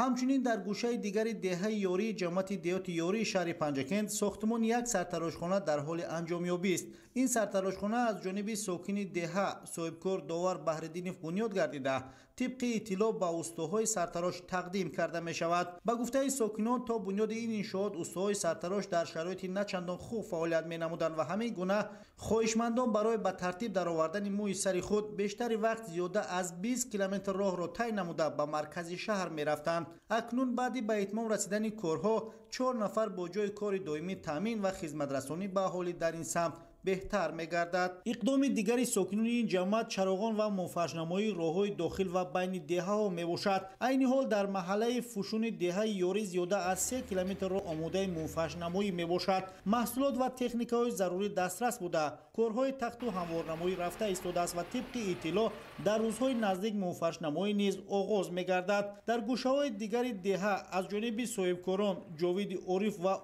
ҳамчунин дар гӯшаи дигари деҳаи ёрии ҷамъияти деҳоти ёрии шаҳри Панҷакент сохтмони як сартарошхона дар ҳоли анҷомёбист. ин сартарошхона аз ҷониби сокини деҳа соҳибкор довар Баҳриддинов бунёд гардида тибқи иттилоъ ба устуҳои сартарош тақдим карда мешавад. Ба гуфтаи сокинон то бунёди ин иншоот устуҳои сартарош дар шароити начандон хуб фаъолият менамуданд ва ҳамин гуна хоҳишмандон барои ба тартиб даровардани мӯи сари худ бештари вақт зиёда аз 20 километр роҳро тай намуда ба маркази шаҳр мерафтанд. акнун баъди ба итмом расидани корҳо 4 нафар бо ҷои кори доимӣ таъмин ва хизматрасонӣ ба аҳолӣ дар ин самт беҳтар мегардад. иқдоми дигари сокинони ин ҷамъият чароғон ва мунфашнамоии роҳҳои дохил ва байни деҳаҳо мебошад. айни ҳол дар маҳаллаи фушуни деҳаи ёрӣ зиёда аз 3 километрро омодаи мунфашнамоӣ мебошад. маҳсулот ва техникаҳои зарурӣ дастрас буда корҳои тахту ҳамворнамоӣ рафта истодааст ва тибқи иттилоъ дар рӯзҳои наздик мунфашнамоӣ низ оғоз мегардад. дар гӯшаҳои дигари деҳа аз ҷониби соҳибкорон ҷовиди ориф ва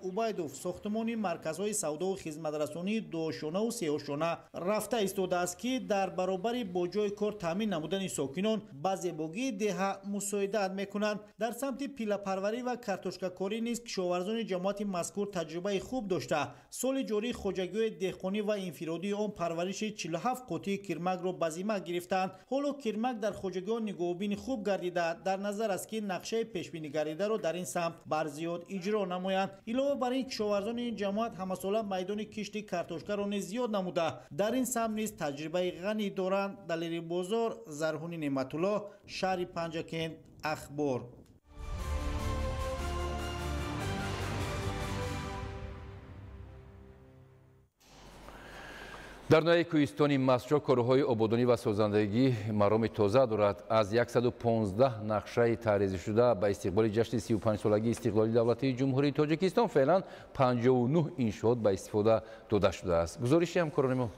убайдов сохтмони марказҳои савдову хизматрасонии дуошонаву сеҳошона рафта истодааст ки дар баробари бо ҷои кор таъмин намудани сокинон ба зебогии деҳа мусоидат мекунанд. дар самти пилапарварӣ ва картошкакорӣ низ кишоварзони ҷамъияти мазкур таҷрибаи хуб дошта соли ҷорӣ хоҷагиҳои деҳқонӣ ва инфиродии он парвариши 47 қутии кирмакро ба зимма гирифтанд. ҳоло кирмак дар хоҷагиҳон нигоҳубини хуб гардида дар назар аст ки нақшаи пешбинигардидаро дар ин самт барзиёд иҷро намоянд. илова бар ин кишоварзони ин ҷамъият ҳамасола майдони кишти картошкаро низ зиёд намуда дар ин самт низ таҷрибаи ғанӣ доранд. далери бозор, Зарҳуни Неъматулло, шаҳри Панҷакент, ахбор. дар ноҳияи кӯҳистони Масҷо корҳои ободонӣ ва созандагӣ мароми тоза дорад. аз 115 нақшаи таъризишуда ба истиқболи ҷашни 35-солагии истиқлоли давлатии ҷумҳурии Тоҷикистон феълан 59 иншоот ба истифода дода шудааст. гузориши ҳамкорони мо.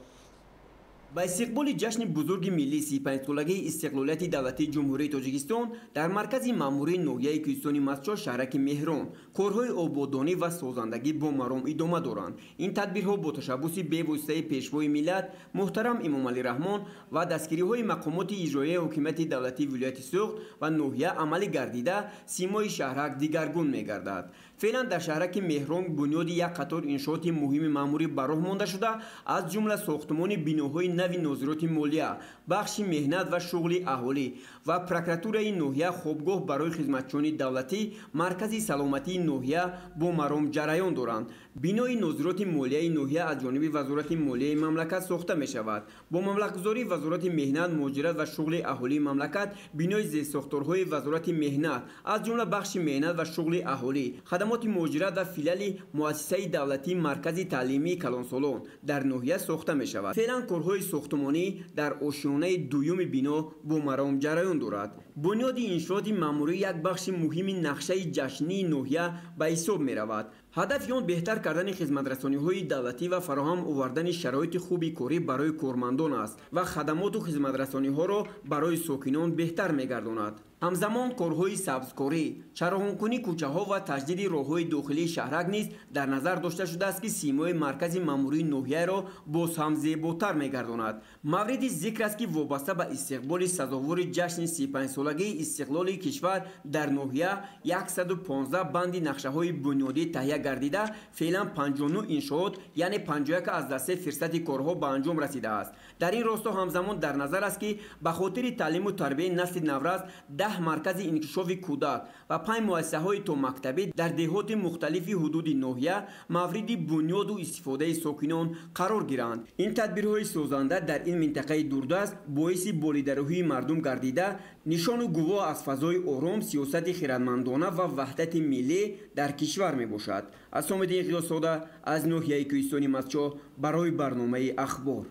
ба истиқболи ҷашни бузурги миллии 35-солагии истиқлолияти давлатии ҷумҳурии Тоҷикистон дар маркази маъмурии ноҳияи кӯҳистони Масҷо шаҳраки Меҳрон корҳои ободонӣ ва созандагӣ бо маром идома доранд. ин тадбирҳо бо ташаббуси бевоситаи пешвои миллат муҳтарам Эмомалӣ Раҳмон ва дастгириҳои мақомоти иҷроияи ҳокимияти давлатии вилояти Суғд ва ноҳия амалӣ гардида симои шаҳрак дигаргун мегардад. феълан дар шаҳраки Меҳрон бунёди як қатор иншооти муҳими маъмурӣ ба роҳ монда шуда аз ҷумла сохтмони биноҳои нави нозироти молия, бахши меҳнат ва шуғли аҳолӣ ва прокуратураи ноҳия хобгоҳ барои хизматчиёни давлатӣ, маркази саломатии ноҳия бо маром ҷараён доранд. бинои нозироти молияи ноҳия аз ҷониби вазорати молияи мамлакат сохта мешавад. бо маблағгузории вазорати меҳнат, муҳоҷират ва шуғли аҳолии мамлакат бинои зеrsохторҳои вазорати меҳнат аз ҷумла бахши меҳнат ва шуғли аҳолӣ, хадамоти муҳоҷират ва филиали муассисаи давлатии маркази таълимии калонсолон дар ноҳия сохта мешавад. феълан корҳои сохтмонӣ дар ошиёнаи дуюми бино бо маром ҷараён дорад. бунёди иншооти маъмурӣ як бахши муҳими нақшаи ҷашнии ноҳия ба ҳисоб меравад. ҳадафи он беҳтар кардани хизматрасониҳои давлатӣ ва фароҳам овардани шароити хуби корӣ барои кормандон аст ва хадамоту хизматрасониҳоро барои сокинон беҳтар мегардонад. ҳамзамон корҳои сабзкорӣ, чароғонкунии кӯчаҳо ва таҷдиди роҳҳои дохилии шаҳрак низ дар назар дошта шудааст ки симои маркази маъмурии ноҳияро боз ҳам зеботар мегардонад. мавриди зикр аст ки вобаста ба истиқболи сазовори ҷашни 35-солагии истиқлоли кишвар дар ноҳия 115 банди нақшаҳои бунёдӣ таҳия гардида феълан 59 иншоот яъне 51% корҳо ба анҷом расидааст. дар ин росто ҳамзамон дар назар аст ки ба хотири таълиму тарбияи насли наврас 10 маркази инкишофи кӯдак ва 5 муассисаҳои томактабӣ дар деҳоти мухталифи ҳудуди ноҳия мавриди бунёду истифодаи сокинон қарор гиранд. ин тадбирҳои созанда дар ин минтақаи дурдаст боиси болидароҳии мардум гардида нишону гувоҳ аз фазои ором, сиёсати хирадмандона ва ваҳдати миллӣ дар кишвар мебошад. Асомиддин Ғиёсода аз ноҳияи кӯҳистони Масҷо барои барномаи ахбор.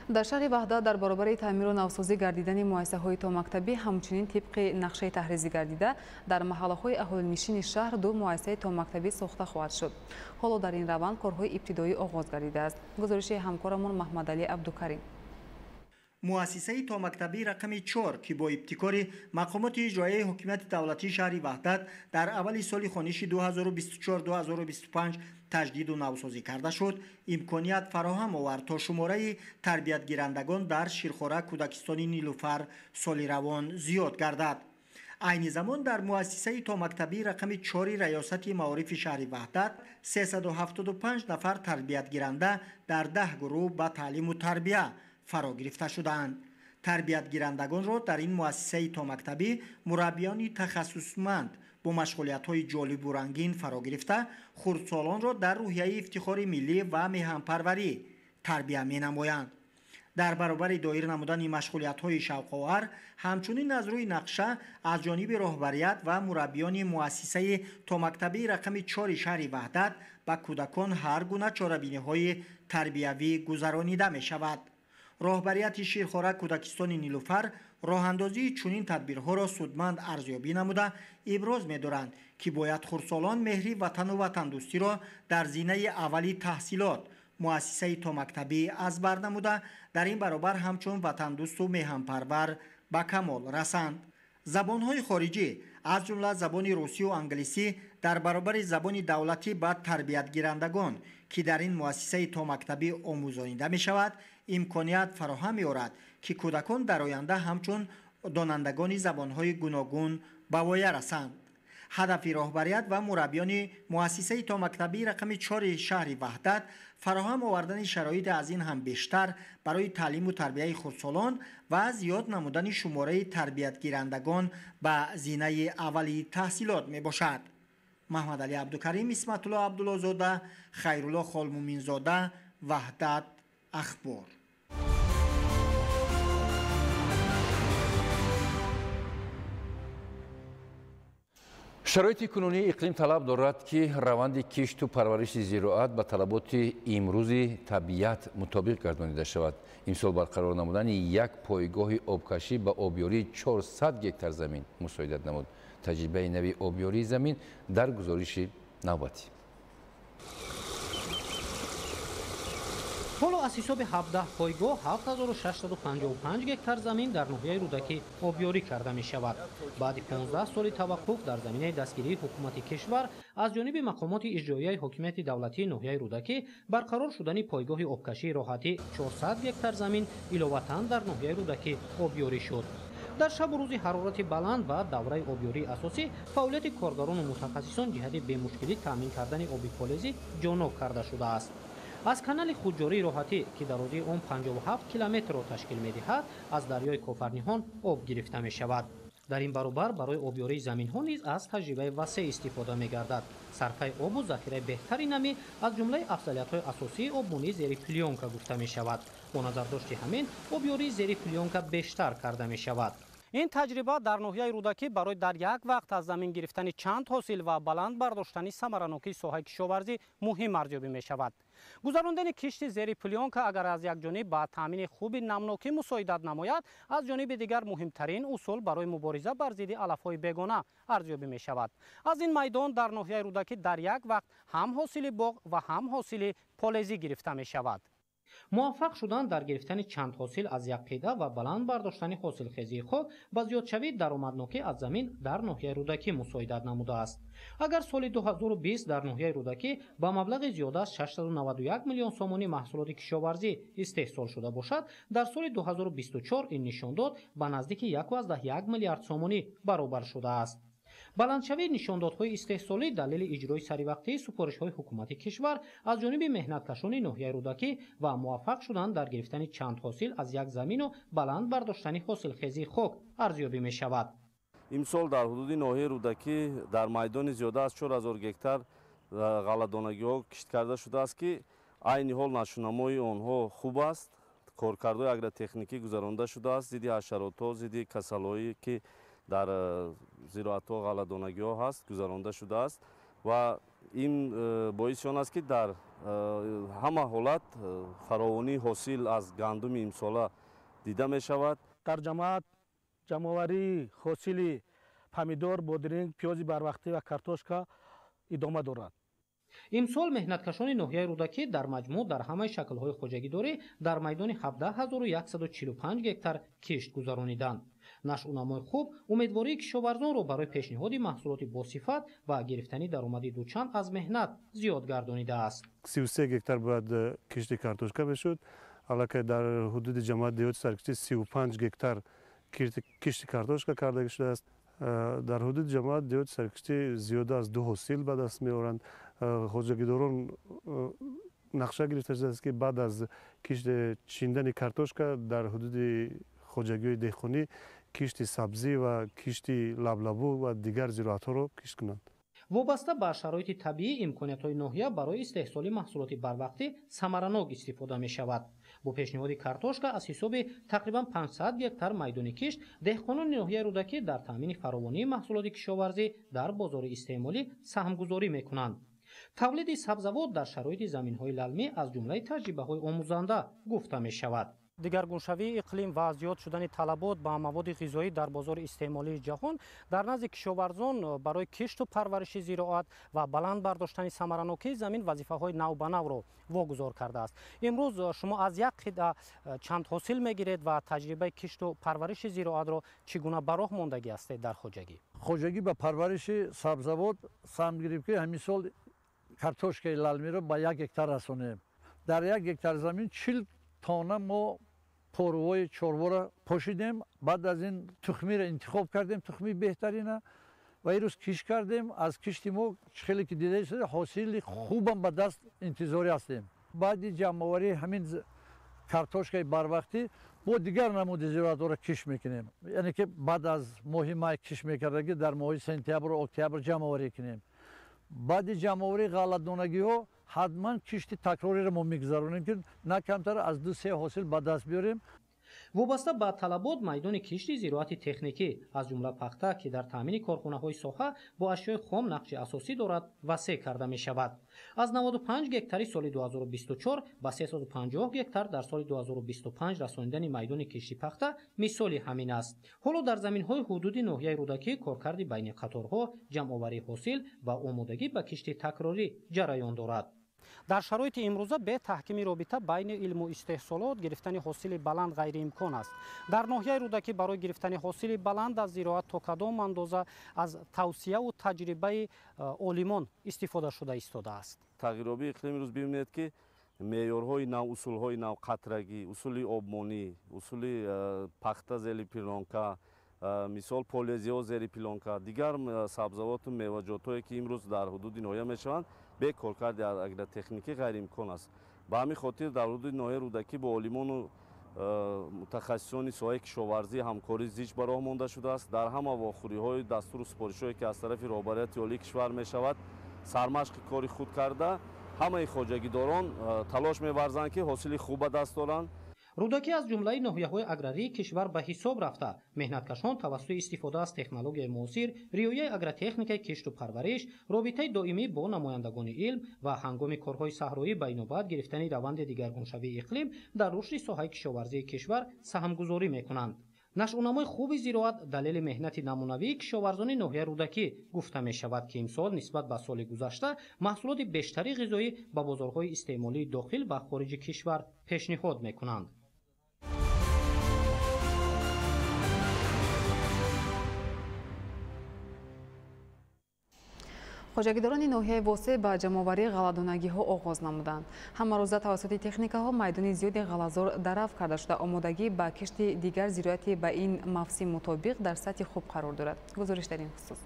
дар шаҳри ваҳдат дар баробари таъмиру навсозӣ гардидани муассисаҳои томактабӣ ҳамчунин тибқи нақшаи таҳризӣ гардида дар маҳаллаҳои аҳолинишини шаҳр 2 муассисаи томактабӣ сохта хоҳад шуд. ҳоло дар ин раванд корҳои ибтидоӣ оғоз гардидааст. гузориши ҳамкорамон маҳмадалӣ абдукарим. муассисаи томактабӣ рақами 4 ки бо ибтикори мақомоти иҷроияи ҳокимияти давлатии шаҳри ваҳдат дар аввали соли хониши 2024-2025 таҷдиду навсозӣ карда шуд, имконият фароҳам овард то шумораи тарбиятгирандагон дар Ширхора кӯдакистони Нилуфар соли равон зиёд гардад. айни замон дар муассисаи томактабӣ рақами 4 раёсати маорифи шаҳри ваҳдат 375 нафар тарбиятгиранда дар 10 гурӯҳ ба таълиму тарбия фаро гирифта шуданд. тарбиятгирандагонро дар ин муассисаи томактабӣ мураббиёни тахассусманд бо машғулиятҳои ҷолибу рангин фаро гирифта, хурдсолонро дар рӯҳияи ифтихори миллӣ ва меҳанпарварӣ тарбия менамоянд. дар баробари доир намудани машғулиятҳои шавқовар, ҳамчунин аз рӯи нақша аз ҷониби роҳбарият ва мураббиёни муассисаи томактабии рақами 4 шаҳри ваҳдат ба кӯдакон ҳар гуна чорабиниҳои тарбиявӣ гузаронида мешавад. роҳбарияти Ширхора кӯдакистони Нилуфар роҳандозии чунин тадбирҳоро судманд арзёбӣ намуда иброз медоранд, ки бояд хурдсолон меҳри ватану ватандӯстиро дар зинаи аввали таҳсилот муассисаи томактабӣ аз бар намуда, дар ин баробар ҳамчун ватандӯсту меҳанпарвар ба камол расанд. забонҳои хориҷӣ аз ҷумла забони русию англисӣ дар баробари забони давлатӣ ба тарбиятгирандагон, ки дар ин муассисаи томактабӣ омӯзонида мешавад, имконият фароҳам меорад, ки кӯдакон дар оянда ҳамчун донандагони забонҳои гуногун ба воя расанд. ҳадафи роҳбарият ва мураббиёни муассисаи томактабии рақами 4 шаҳри ваҳдат фароҳам овардани шароити аз ин ҳам бештар барои таълиму тарбияи хурдсолон ва зиёд намудани шумораи тарбиятгирандагон ба зинаи аввали таҳсилот мебошад. маҳмадалӣ абдукарим, исматулло абдуллозода, хайрулло холмуминзода, ваҳдат ахбор. шароити кунунии иқлим талаб дорад, ки раванди кишту парвариши зироат ба талаботи имрӯзи табиат мутобиқ гардонида шавад. имсол барқарор намудани як пойгоҳи обкашӣ ба обёрии 400 гектар замин мусоидат намуд. таҷрибаи нави обёрии замин дар гузориши навбатӣ. ҳоло аз ҳисоби 17 пойгоҳ 7655 гектар замин дар ноҳияи рӯдакӣ обёрӣ карда мешавад. баъди 15 соли таваққуф дар заминаи дастгирии ҳукумати кишвар аз ҷониби мақомоти иҷроияи ҳокимияти давлатии ноҳияи рӯдакӣ барқарор шудани пойгоҳи обкашии роҳатӣ 400 гектар замин иловатан дар ноҳияи рӯдакӣ обёрӣ шуд. дар шабу рӯзи ҳарорати баланд ва давраи обёрии асосӣ фаъолияти коргарону мутахассисон ҷиҳати бемушкилӣ таъмин кардани оби полезӣ ҷоноб карда шудааст. аз канали худҷории роҳатӣ, ки дарозии он 57 километрро ташкил медиҳад, аз дарёи Кофарниҳон об гирифта мешавад. дар ин баробар барои обёрии заминҳо низ аз таҷрибаи васеъ истифода мегардад. сарфаи обу захираи беҳтари намӣ аз ҷумлаи афзалиятҳои асосии обмонии зери плёнка гуфта мешавад. бо назардошти ҳамин обёрии зери плёнка бештар карда мешавад. ин таҷриба дар ноҳияи рӯдакӣ барои дар як вақт аз замин гирифтани чанд ҳосил ва баланд бардоштани самаранокии соҳаи кишоварзӣ муҳим арзёбӣ мешавад. гузарондани кишти зери плёнка агар аз якҷониб ба таъмини хуби намнокӣ мусоидат намояд, аз ҷониби дигар муҳимтарин усул барои мубориза бар зидди алафҳои бегона арзёбӣ мешавад. аз ин майдон дар ноҳияи рӯдакӣ дар як вақт ҳам ҳосили боғ ва ҳам ҳосили полезӣ гирифта мешавад. муваффақ шудан дар гирифтани чанд ҳосил аз якқида ва баланд бардоштани ҳосилхезии хок ба зиёдшавии даромаднокӣ аз замин дар ноҳияи рӯдакӣ мусоидат намудааст. агар соли 2020 дар ноҳияи рӯдакӣ ба маблағи зиёда аз 691 миллион сомонӣ маҳсулоти кишоварзӣ истеҳсол шуда бошад, дар соли 2024 ин нишон дод ба наздики 1,1 миллиард сомонӣ баробар шудааст. баландшавии нишондодҳои истеҳсолӣ далели иҷрои саривақтии супоришҳои ҳукумати кишвар аз ҷониби меҳнаткашони ноҳияи рӯдакӣ ва муваффақ шудан дар гирифтани чанд ҳосил аз як замину баланд бардоштани ҳосилхезии хок арзёбӣ мешавад. имсол дар ҳудуди ноҳияи рӯдакӣ дар майдони зиёда аз 4000 гектар ғалладонагиҳо кишт карда шудааст, ки айни ҳол нашунамои онҳо хуб аст. коркардҳои агротехникӣ гузаронда шудааст, зидди ҳашаротҳо, зидди касалҳое ки дар зироатҳо ғалладонагиҳо ҳаст гузаронда шудааст ва این باعث شد است که در همه حالت فراوانی حاصل از گندم امساله دیده می شود. در جمع‌آوری حاصل پامیدور، بادرنگ، پیاز بروقتی و کارتوشکا ادامه دارد. امسال меҳнаткашони ноҳияи рӯдакӣ дар маҷмӯъ дар ҳамаи шаклҳои хоҷагидорӣ дар майдони 17145 гектар кишт гузарониданд. нашъунамои хуб умедвории кишоварзонро барои пешниҳоди маҳсулоти босифат ва гирифтани даромади дучанд аз меҳнат зиёд гардонидааст. 33 гектар бояд кишти картошка бешуд, аллакай дар ҳудуди ҷамоати деҳоти саркишӣ 35 гектар кишти картошка карда шудааст. дар ҳудуди ҷамоати деҳоти саркишӣ зиёда аз 2 ҳосил ба даст меоранд. хоҷагидорон нақша гирифта шудааст ки баъд аз кишти чиндани картошка дар ҳудуди хоҷагиҳои деҳқонӣ кишти сабзӣ ва кишти лаблабу ва дигар зироатҳоро кишт кунанд. вобаста ба шароити табиӣ имкониятҳои ноҳия барои истеҳсоли маҳсулоти барвақтӣ самаранок истифода мешавад. бо пешниҳоди картошка аз ҳисоби тақрибан 500 гектар майдони кишт деҳқонони ноҳияи рӯдакӣ дар таъмини фаровонии маҳсулоти кишоварзӣ дар бозори истеъмолӣ саҳмгузорӣ мекунанд. тавлиди сабзавот дар шароити заминҳои лалмӣ аз ҷумлаи таҷрибаҳои омӯзанда гуфта мешавад. дигаргуншавии иқлим ва зиёд шудани талабот ба маводи ғизоӣ дар бозори истеъмолии ҷаҳон дар назди кишоварзон барои кишту парвариши зироат ва баланд бардоштани самаранокии замин вазифаҳои нав ба навро вогузор кардааст. имрӯз шумо аз як қида чанд ҳосил мегиред ва таҷрибаи кишту парвариши зироатро чӣ гуна ба роҳ мондагӣ ҳастед дар хоҷагӣ? хоҷагӣ ба парвариши сабзавот сам гирифт ки ҳамин сол картошкаи лалмиро ба 1 гектар расонем. дар 1 гектар замин 40 тонна мо порувои чорвора пошидем. баъд аз ин тухмиро интихоб кардем, тухми беҳтарина ва ирӯз кишт кардем. аз кишти мо хеле ки дида шуда ҳосили хубам ба даст интизорӣ ҳастем. баъди ҷамъоварии ҳамин картошкаи барвақтӣ бо дигар намуди зироатҳоро кишт мекунем. яъне ки баъд аз моҳи май кишт мекардагӣ дар моҳи сентябру октябр ҷамъоварӣ кунем. баъди ҷамъоварии ғалладонагиҳо ҳатман кишти такрориро мо мегузаронем ки на камтар аз 2-3 ҳосил ба даст биёрем. вобаста ба талабот майдони кишти зироати техникӣ аз ҷумла пахта ки дар таъмини корхонаҳои соха бо ашёи хом нақши асосӣ дорад васеъ карда мешавад. аз 95 гектари соли 2024 ба 350 гектар дар соли 2025 расонидани майдони кишти пахта мисоли ҳамин аст. ҳоло дар заминҳои ҳудуди ноҳияи рӯдакӣ коркарди байни қаторҳо, ҷамъоварии ҳосил ва омодагӣ ба кишти такрорӣ ҷараён дорад. дар шароити имрӯза бе таҳкими робита байни илму истеҳсолот гирифтани ҳосили баланд ғайриимкон аст. дар ноҳияи рӯдакӣ барои гирифтани ҳосили баланд аз зироат то кадом андоза аз тавсияу таҷрибаи олимон истифода шуда истодааст? тағйирёбии иқлим имрӯз бибинед ки меъёрҳои нав, усулҳои нав, қатрагӣ, усули обмонӣ, усули пахта зели пилонка, мисол полезио зери пилонка, дигар сабзавоту меваҷотое ки имрӯз дар ҳудуди ноҳия мешаванд бе коркарди агротехникӣ ғайриимкон аст. ба ҳамин хотир дар ҳудуди ноҳияи рӯдакӣ бо олимону мутахассисони соҳаи кишоварзӣ ҳамкорӣ зич ба роҳ монда шудааст. дар ҳама вохӯриҳои дастуру супоришҳое ки аз тарафи роҳбарияти олии кишвар мешавад сармашқи кори худ карда ҳамаи хоҷагидорон талош меварзанд ки ҳосили хуб ба даст оранд. рӯдакӣ аз ҷумлаи ноҳияҳои аграрии кишвар ба ҳисоб рафта меҳнаткашон тавассути истифода аз технологияи муосир, риояи агротехникаи кишту парвариш, робитаи доимӣ бо намояндагони илм ва ҳангоми корҳои саҳроӣ ба инобат гирифтани раванди дигаргуншавии иқлим дар рушди соҳаи кишоварзии кишвар саҳмгузорӣ мекунанд. нашъунамои хуби зироат далели меҳнати намунавии кишоварзони ноҳияи рӯдакӣ гуфта мешавад ки имсол нисбат ба соли гузашта маҳсулоти бештари ғизоӣ ба бозорҳои истеъмолии дохил ва хориҷи кишвар пешниҳод мекунанд. хоҷагидорони ноҳияи восеъ ба ҷамъоварии ғалладонагиҳо оғоз намуданд. ҳамарӯза тавассути техникаҳо майдони зиёди ғалазор дарав карда шуда омодагӣ ба кишти дигар зироати ба ин мавсим мутобиқ дар сатҳи хуб қарор дорад. гузориш дар ин хусус.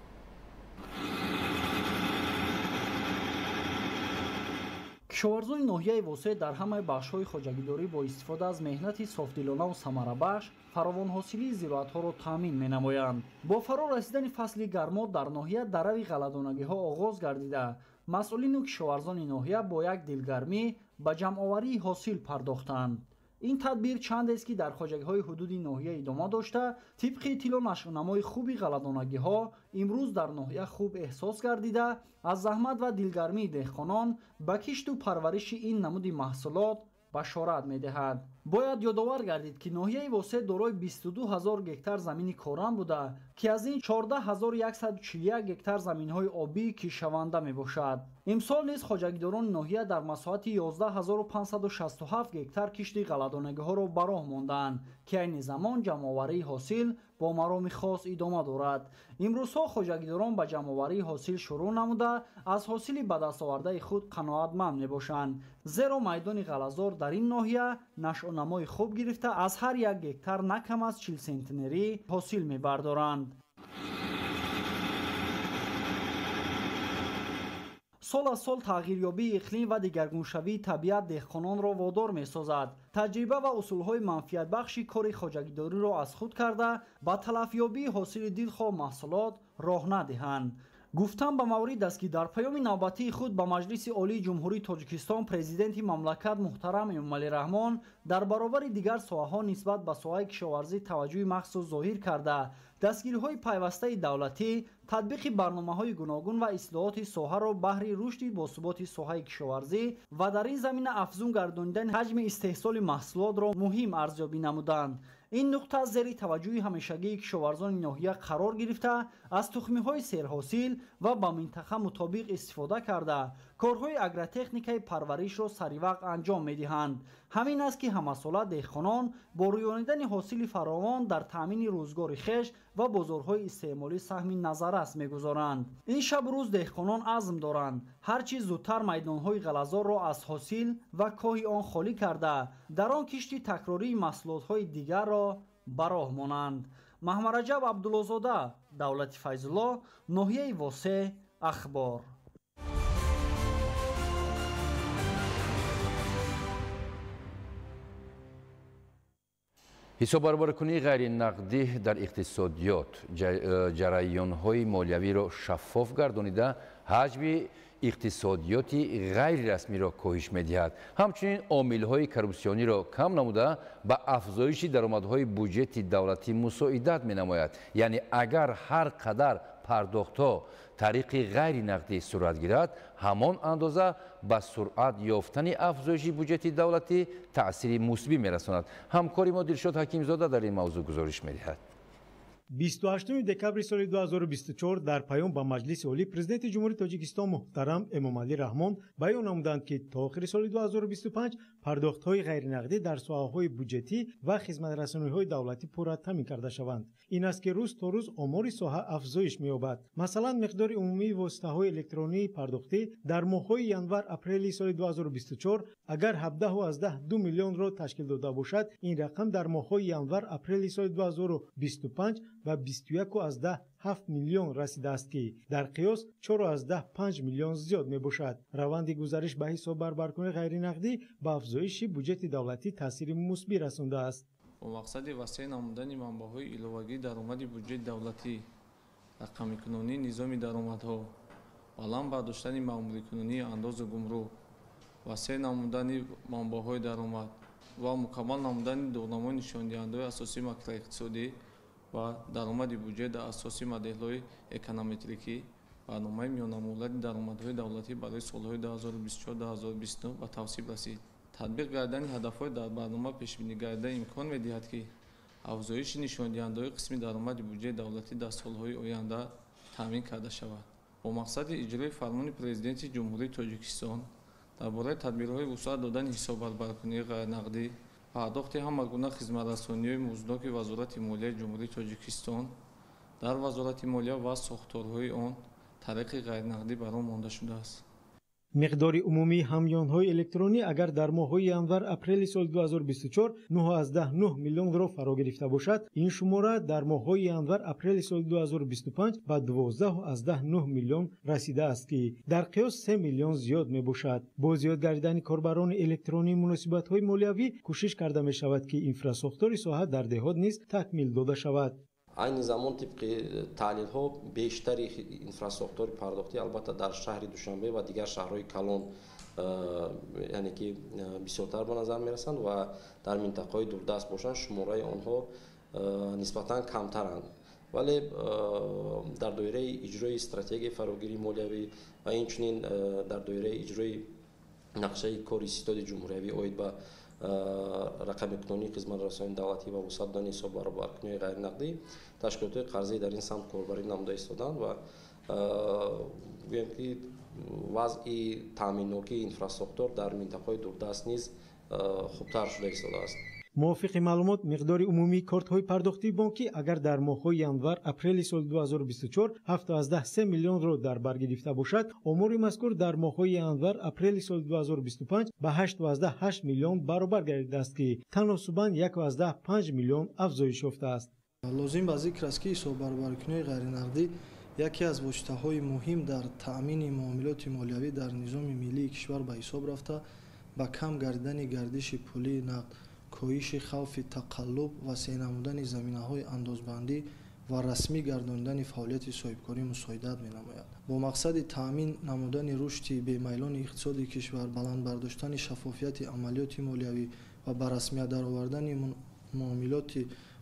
кишоварзони ноҳияи восеъ дар ҳамаи бахшҳои хоҷагидорӣ бо истифода аз меҳнати софдилонаву самарабахш фаровонҳосилии зироатҳоро таъмин менамоянд. бо фаро расидани фасли гармо дар ноҳия дарави ғалладонагиҳо оғоз гардида масъулину кишоварзони ноҳия бо як дилгармӣ ба ҷамъоварии ҳосил пардохтанд. این تدبیر چند است که در خواجگی‌های حدود ناحیه ادامه داشته. طبق اطلاع نشونمای خوبی غله‌دانگی‌ها امروز در ناحیه خوب احساس گردیده از زحمت و دلگرمی دهقانان به کشت و پرورش این نمود محصولات بشارت می‌دهد. باید یادآور گردید که ناحیه واسه دارای 22000 گکتار زمین کوران بوده که از این 14141 گکتار زمین‌های آبی کشاونده میباشد. امسال نیز خواجگیداران ناحیه در مساحت 11567 گکتار کشت غله‌دانگی‌ها را به راه ماندند که این زمان جمع‌آوری حاصل با مرام خاص ادامه دارد. امروزها خواجگیداران به جمع‌آوری حاصل شروع نموده از حاصل به دست آورده خود قناعتمند میباشند، زیرا میدان غله‌زار در این ناحیه نمای خوب گرفته از هر یک گکتار نه کم از 40 سنتنری حاصل میبردارند. سال از سال تغییریابی اقلیم و دگرگونشوی طبیعت دهقانان را وادار می‌سازد تجربه و اصولهای منفعت بخش کار خواجگیداری را از خود کرده با تلفیابی حاصل دلخواه محصولات راه ندهند. گفتم به مورد است که در پیام نوبتی خود به مجلس عالی جمهوری تاجیکستان پرزیدنت مملکت محترم امامعلی رحمان در برابر دیگر ساحه‌ها نسبت به ساحه کشاورزی توجه مخصوص ظاهر کرده دستگیری‌های پیوسته دولتی، تطبیق برنامه‌های گوناگون و اصلاحات ساحه را بهر رشد باثبات ساحه کشاورزی و در این زمینه افزون گرداندن حجم استحصال محصولات را مهم ارزیابی نمودند. این نقطه از زیر توجه همیشگی کشاورزان ناحیه قرار گرفته از تخمی‌های سرحاصل و با منطقه مطابق استفاده کرده کارهای اگرتکنیکی پرورش را سریع انجام می‌دهند. همین است که همساله دهقانان با رویانیدن حاصل فراوان در تامین روزگار خویش و بازارهای استعمالی سهم نظررس می‌گذارند. این شب روز دهقانان عزم دارند هرچی زودتر میدان‌های غله‌زار را از حاصل و کاه آن خالی کرده در آن کشت تکراری محصولات‌های دیگر را به راه مانند. محمد رجب عبدالله‌زاده، دولت فیض‌الله، ناحیه واسع، اخبار. حساب برابرکنی غیر نقدی در اقتصادیات جریان‌های مالیوی را شفاف گردانیده حجم اقتصادیاتی غیر رسمی را کاهش می‌دهد. همچنین عامل‌های کرپسیونی را کم نموده به افزایش درآمدهای بودجت دولتی مساعدت می‌نماید. یعنی اگر هر قدر پرداخت‌ها طریق غیر نقدی صورت گیرد همان اندازه به سرعت یافتن افزایش بودجت دولتی تأثیر مثبت می‌رساند. همکار ما دلشاد حکیمزاده در این موضوع گزارش می‌دهد. 28 دکبر سال 2024 در پیام به مجلس عالی پرزیدنت جمهوری تاجیکستان محترم امامعلی رحمان بیان نمودند که تا آخر سال 2025 پرداخت‌های غیر نقدی در ساحه‌های بودجتی و خدمت‌رسانی‌های دولتی پررقم کرده شوند. این است که روز تا روز آمار ساحه افزایش می‌یابد. مثلا مقدار عمومی واسطه‌های الکترونی پرداختی در ماه‌های ینور اپریل سال 2024 اگر 17.2 میلیون را تشکیل داده باشد، این رقم در ماه‌های ینور اپریل سال 2025 و 21.7 میلیون رسیده است که در قیاس 4.5 میلیون زیاد می باشد. روند گزارش به حساب برابرکنی غیر نقدی به افزایش بودجت دولتی تاثیر مثبت رسانده است. با مقصد وسیع نمودن منبع‌های ایلوگی درآمد بودجت دولتی، رقمی‌کنونی نظام درآمدها، баланд бардоштани маъмуликунонии андозу гумрӯҳ, васеъ намудани манбаъҳои даромад ва мукаммал намудани дурнамои нишондиҳандаҳои асосии макроиқтисодӣ ва даромади бюҷет дар асоси моделҳои эконометрикӣ, барномаи миёнамуддати даромадҳои давлатӣ барои солҳои 2024-2029 ба тавсиб расид. татбиқ гардидани ҳадафҳои дар барнома пешбинӣ гардида имкон медиҳад ки афзоиши нишондиҳандаҳои қисми даромади бюҷети давлатӣ дар солҳои оянда таъмин карда шавад. бо мақсади иҷрои фармони президенти ҷумҳурии тоҷикистон дар бораи тадбирҳои вусъат додани ҳисоббаркунии ғайринақдӣ, пардохти ҳама гуна хизматрасониҳои муздоки вазорати молияи ҷумҳурии тоҷикистон дар вазорати молия ва сохторҳои он тариқи ғайринақдӣ ба роҳ монда шудааст. миқдори умумии ҳамёнҳои электронӣ агар дар моҳҳои январ апрели соли 2024 9.9 миллионро фаро гирифта бошад, ин шумора дар моҳҳои январ апрели соли 2025 ба 12.9 миллион расидааст ки дар қиёс 3 миллион зиёд мебошад. бо зиёд гардидани корбарони электронии муносибатҳои молиявӣ кӯшиш карда мешавад ки инфраструктураи соҳа дар деҳот низ такмил дода шавад. айни замон тибқи таҳлилҳо бештари инфраструктураи пардохтӣ албатта дар шаҳри душанбе ва дигар шаҳрҳои калон یعنی که بسیارتر به نظر میرسند و در منطقه‌های دوردست باشند شماره آنها نسبتاً کمترند. ولی در دایره اجرای استراتژی فراگیری مالیوی و اینچنین در دایره اجرای نقشه کاری ستاد جمهوری اوید به رقم کنونی خدمت رسانی دولتی و وسعت دادن حساب برابرکنی غیر نقدی تشکیلات قرضه در این سمت کاربری نموده ایستادند و گویم که وضع تامیناتی انفراستراکتور در منطقه‌های دوردست نیز خوبتر شده ایستاده است. موافق معلومات مقدار عمومی کارت‌های پرداختی بانکی اگر در ماه‌های ینور اپریل سال 2024 7.3 میلیون را در بر گرفته باشد، آمار مذکور در ماه‌های ینور اپریل سال 2025 به 8.8 میلیون برابر گردیده است که تناسباً 1.5 میلیون افزایش یافته است. لازم به ذکر است که حساب برابرکنی غیر نقدی یکی از واسطه‌های مهم در تأمین معاملات مالیوی در نظام ملی کشور به حساب رفته با کم گردیدن گردش پولی نقد، کاهش خوف تقلب و سعی نمودن زمینه‌های اندازبندی و رسمی گرداندن فعالیت صاحبکاری مساعدت می‌نماید. با مقصد تأمین نمودن رشد بی‌میلان اقتصادی کشور، بلند برداشتن شفافیت عملیات مالیوی و به رسمیت درآوردن معاملات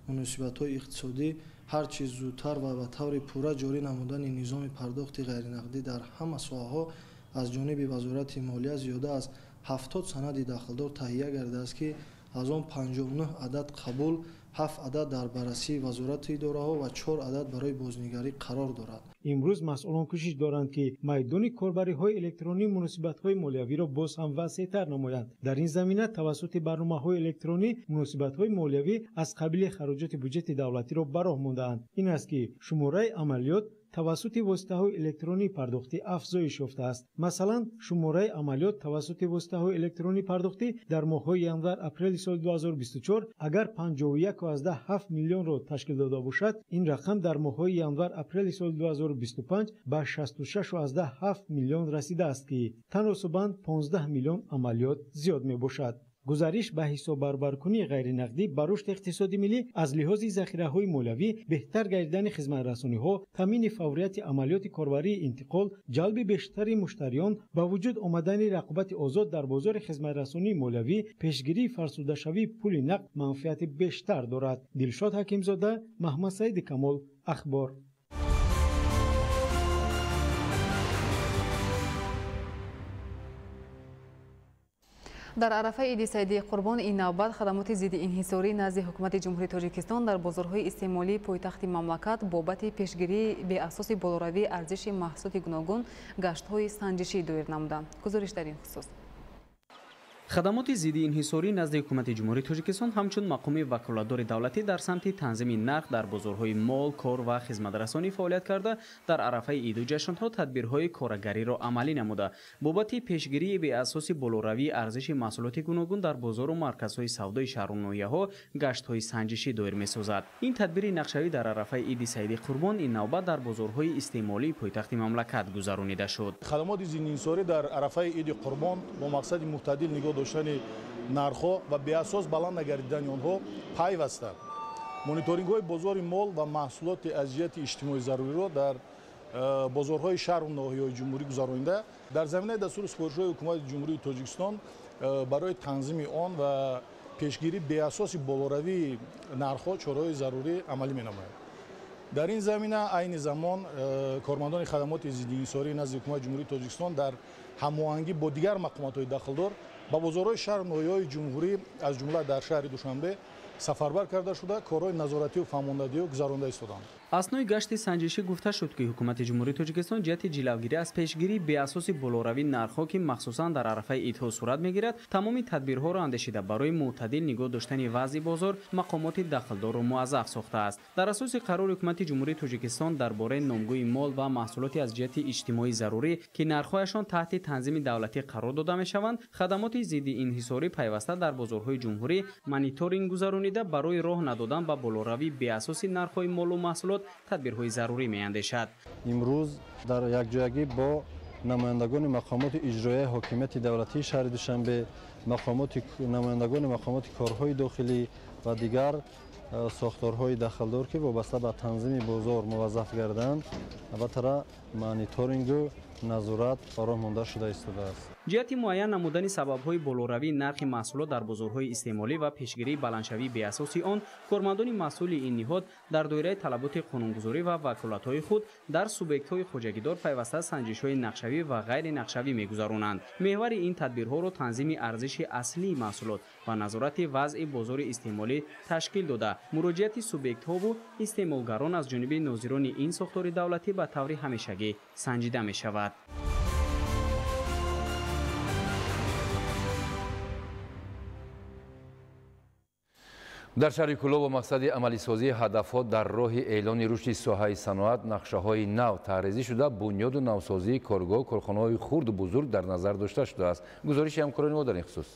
مناسبت‌های اقتصادی هر چیز زودتر و به طور پوره جاری نمودن نظام پرداخت غیرنقدی در همه ساحه‌ها از جانب وزارت مالیه زیاده از 70 سند داخلدار تهیه گردیده است که از آن 59 عدد قبول، 7 عدد در بررسی وزارت اداره‌ها و 4 عدد برای بازنگری قرار دارد. امروز مسئولان کوشش دارند که میدان کاربری‌های الکترونی مناسبت‌های مالیوی را باز هم وسیع‌تر نمایند. در این زمینه توسط برنامه‌های الکترونی مناسبت‌های مالیوی از قبیل خراجات بودجه دولتی را براه مانده‌اند. این است که شماره عملیات توسط واسطه‌های الکترونی پرداختی افزایش یافته است. مثلا شماره عملیات توسط واسطه‌های الکترونی پرداختی در ماه‌های ینور اپریل سال 2024 اگر 51.7 میلیون را تشکیل داده باشد، این رقم در ماه‌های ینور اپریل سال 2025 به 66.7 میلیون رسیده است که تناسباً 15 میلیون عملیات زیاد میباشد. گزارش به حساب برابرکنی غیر نقدی بر رشد اقتصادی ملی از لحاظ ذخیره‌های مالیوی، بهتر گردیدن خدمت‌رسانی‌ها، تامین فوریت عملیات کاربری انتقال، جلب بیشتر مشتریان، با وجود آمدن رقابت آزاد در بازار خدمت‌رسانی مالیوی، پیشگیری فرسوده شوی پول نقد منفعت بیشتر دارد. دلشاد حکیمزاده، محمد سعید کمال، اخبار. در عرفه عید سعیدی قربان این نوبت خدمات ضد انحصاری نزد حکومت جمهوری تاجیکستان در بازارهای استعمالی پایتخت مملکت بابت پیشگیری به اساس بالوروی ارزش محصولات گوناگون گشت‌های سنجشی دایر نمودند. گزارش در این خصوص. خدمات ضد انحصاری نزد حکومت جمهوری تاجیکستان همچون مقام وکالتدار دولتی در سمت تنظیم نرخ در بازارهای مال، کار و خدمترسانی فعالیت کرده در عرفه عید و جشن‌ها تدبیرهای کارگری را عملی نموده بابت پیشگیری به اساس بالوروی ارزش محصولات گوناگون در بازار و مرکزهای سودای شهر و ناحیه‌ها گشت‌های سنجشی دایر می‌سازد. این تدبیر نقشه‌ای در عرفه عید سعیدی قربان این نوبت در بازارهای استعمالی پایتخت مملکت گذرانیده شد. خدمات ضد انحصاری در عرفه عید قربان با مقصد معتدل نگاه داشتن نرخ‌ها و به اساس بلند نگردیدن آنها پیوسته مانیتورینگ‌های بازار مال و محصولات ارزیابی اجتماعی ضروری را در بازارهای شهر و ناحیه‌های جمهوری گذرانیده در زمینه دستور سپارش‌های حکومت جمهوری تاجیکستان برای تنظیم آن و پیشگیری به اساس بالوروی نرخ‌ها چاره‌های ضروری عملی می‌نماید. در این زمینه عین زمان کارمندان خدمات ضد انحصاری نزد حکومت جمهوری تاجیکستان در هماهنگی با دیگر مقامات‌های داخلدار با بازارهای شهر و ناحیه‌های جمهوری از جمله در شهر دوشنبه سفربر کرده شده کارهای نظارتی و فرماندهی گذرانده ایستادند. اسنای گشت سنجشی گفته شد که حکومت جمهوری تاجیکستان جهت جلوگیری از پیشگیری به اساس بالوروی نرخ‌ها که مخصوصا در عرفه عیدها صورت می‌گیرد تمام تدبیرها را اندیشیده برای معتدل نگاه داشتن وضع بازار مقامات داخلدار را موظف ساخته است. در اساس قرار حکومت جمهوری تاجیکستان درباره نامگوی مال و محصولات از جهت اجتماعی ضروری که نرخ‌هایشان تحت تنظیم دولتی قرار داده می‌شوند خدمات ضد انحصاری پیوسته در بازارهای جمهوری مانیتورینگ گذرانیده برای راه ندادن به بالوروی به اساس نرخ‌های مال و محصولات تدبیرهای ضروری می‌اندیشد. امروز در یک جایگی با نمایندگان مقامات اجرایی حاکمیت دولتی شهر دوشنبه، نمایندگان مقامات کارهای داخلی و دیگر ساختارهای داخلدار که وابسته به تنظیم بازار موظف گردند البته مانیتورینگ و назорат фароҳ монда шуда истодааст. ҷиҳати муайян намудани сабабҳои болоравии нархи маҳсулот дар бозорҳои истеъмолӣ ва пешгирии баландшавии беасоси он, кормандони масъули ин ниҳод дар доираи талаботи қонунгузорӣ ва ваколатҳои худ дар субъектҳои хоҷагидор пайваста санҷишҳои нақшавӣ ва ғайри нақшавӣ мегузаронанд. меҳвари ин тадбирҳоро танзими арзиши аслии маҳсулот ва назорати вазъи бозори истеъмолӣ ташкил дода, муроҷиати субъектҳову истеъмолгарон аз ҷониби нозирони ин сохтори давлатӣ ба таври ҳамешагӣ санҷида мешавад. дар шаҳри Кӯлоб ба мақсади амалисозии ҳадафҳо дар роҳи эълони рушди соҳаи саноат нақшаҳои нав таҳризӣ шуда бунёду навсозии коргоҳ корхонаҳои хурду бузург дар назар дошта шудааст. гузориши ҳамкорони мо дар ин хусус.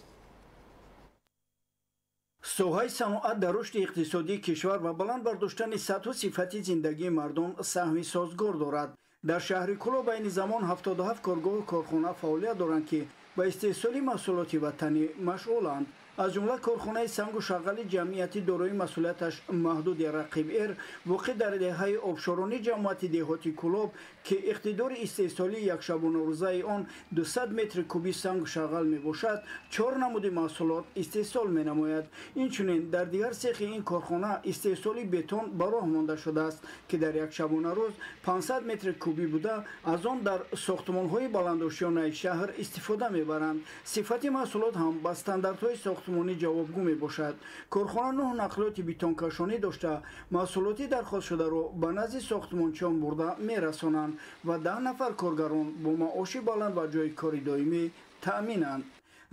соҳаи саноат дар рушди иқтисодии кишвар ва баланд бардоштани сатҳу сифати зиндагии мардум саҳми созгор дорад. дар шаҳри Кӯлоб айни замон 77 коргоҳу корхона фаъолият доранд ки ба истеҳсоли маҳсулоти ватанӣ машғуланд. аз ҷумла корхонаи сангу шағали ҷамъияти дорои масъулияташ маҳдуди рақиб-эр воқеъ дар деҳаи обшоронии ҷамъияти деҳоти Кӯлоб ки иқтидори истеҳсолии якшабонарӯзаи он 200 метри куби сангу шағал мебошад, 4 намуди маҳсулот истеҳсол менамояд. инчунин дар дигар сехи ин корхона истеҳсоли бетон ба роҳ монда шудааст ки дар якшабонарӯз 500 метри куби буда аз он дар сохтмонҳои баландошёнаи шаҳр истифода мебаранд. сифати маҳсулот ҳам ба стандартҳои сохтмонӣ ҷавобгӯ мебошад. корхона 9 нақлиёти бетонкашонӣ дошта маҳсулоти дархостшударо ба назди сохтмончиён бурда мерасонанд ва 10 нафар коргарон бо маоши баланд ва ҷойи кори доимӣ таъминанд.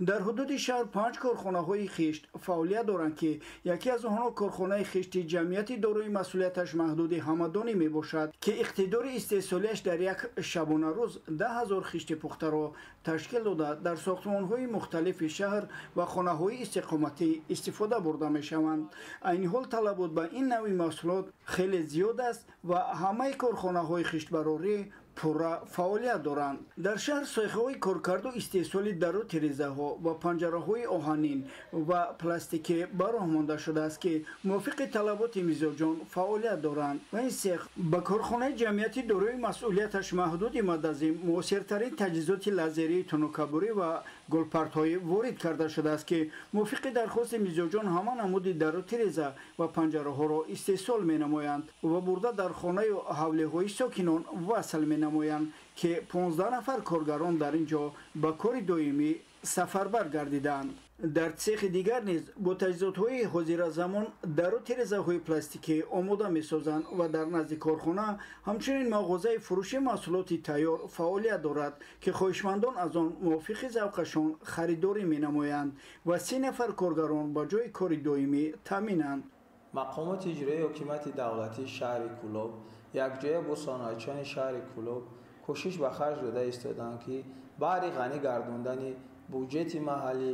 дар ҳудуди шаҳр 5 корхонаҳои хишт фаъолият доранд ки яке аз онҳо корхонаи хишти ҷамъияти дорои масъулияташ маҳдуди ҳамадонӣ мебошад ки иқтидори истеҳсолиаш дар як шабонарӯз 10 000 хишти пухтаро ташкил дода дар сохтмонҳои мухталифи шаҳр ва хонаҳои истиқоматӣ истифода бурда мешаванд. айни ҳол талабот ба ин навъи маҳсулот хеле зиёд аст ва ҳамаи корхонаҳои хиштбарорӣ пурра фаъолият доранд. дар шаҳр соихаҳои коркарду истеҳсоли дару тирезаҳо ва панҷараҳои оҳанин ва пластикӣ ба роҳ монда шудааст ки мувофиқи талаботи мизоҷон фаъолият доранд ва ин сех ба корхонаи ҷамъияти дорои масъулияташ маҳдуди мадазим муосиртарин таҷҳизоти лазерии тунукабурӣ ва гулпартҳои ворид карда шудааст ки мувофиқи дархости мизоҷон ҳама намуди дару тиреза ва панҷараҳоро истеҳсол менамоянд ва бурда дар хонаи ҳавлиҳои сокинон васл менамоянд ки 15 нафар коргарон дар ин ҷо ба кори доимӣ сафарбар гардиданд. дар цехи дигар низ бо таҷҳизотҳои ҳозиразамон дару тирезаҳои пластикӣ омода месозанд ва дар назди корхона ҳамчунин мағозаи фурӯши маҳсулоти тайёр фаъолият дорад ки хоҳишмандон аз он мувофиқи завқашон харидорӣ менамоянд ва 30 нафар коргарон ба ҷои кори доимӣ таъминанд. мақомоти иҷроии ҳукумати давлатии шаҳри Кӯлоб якҷоя бо соҳаначони шаҳри Кӯлоб кӯшиш ба харҷ дода истоданд ки баҳри ғанӣ гардондани буҷети маҳаллӣ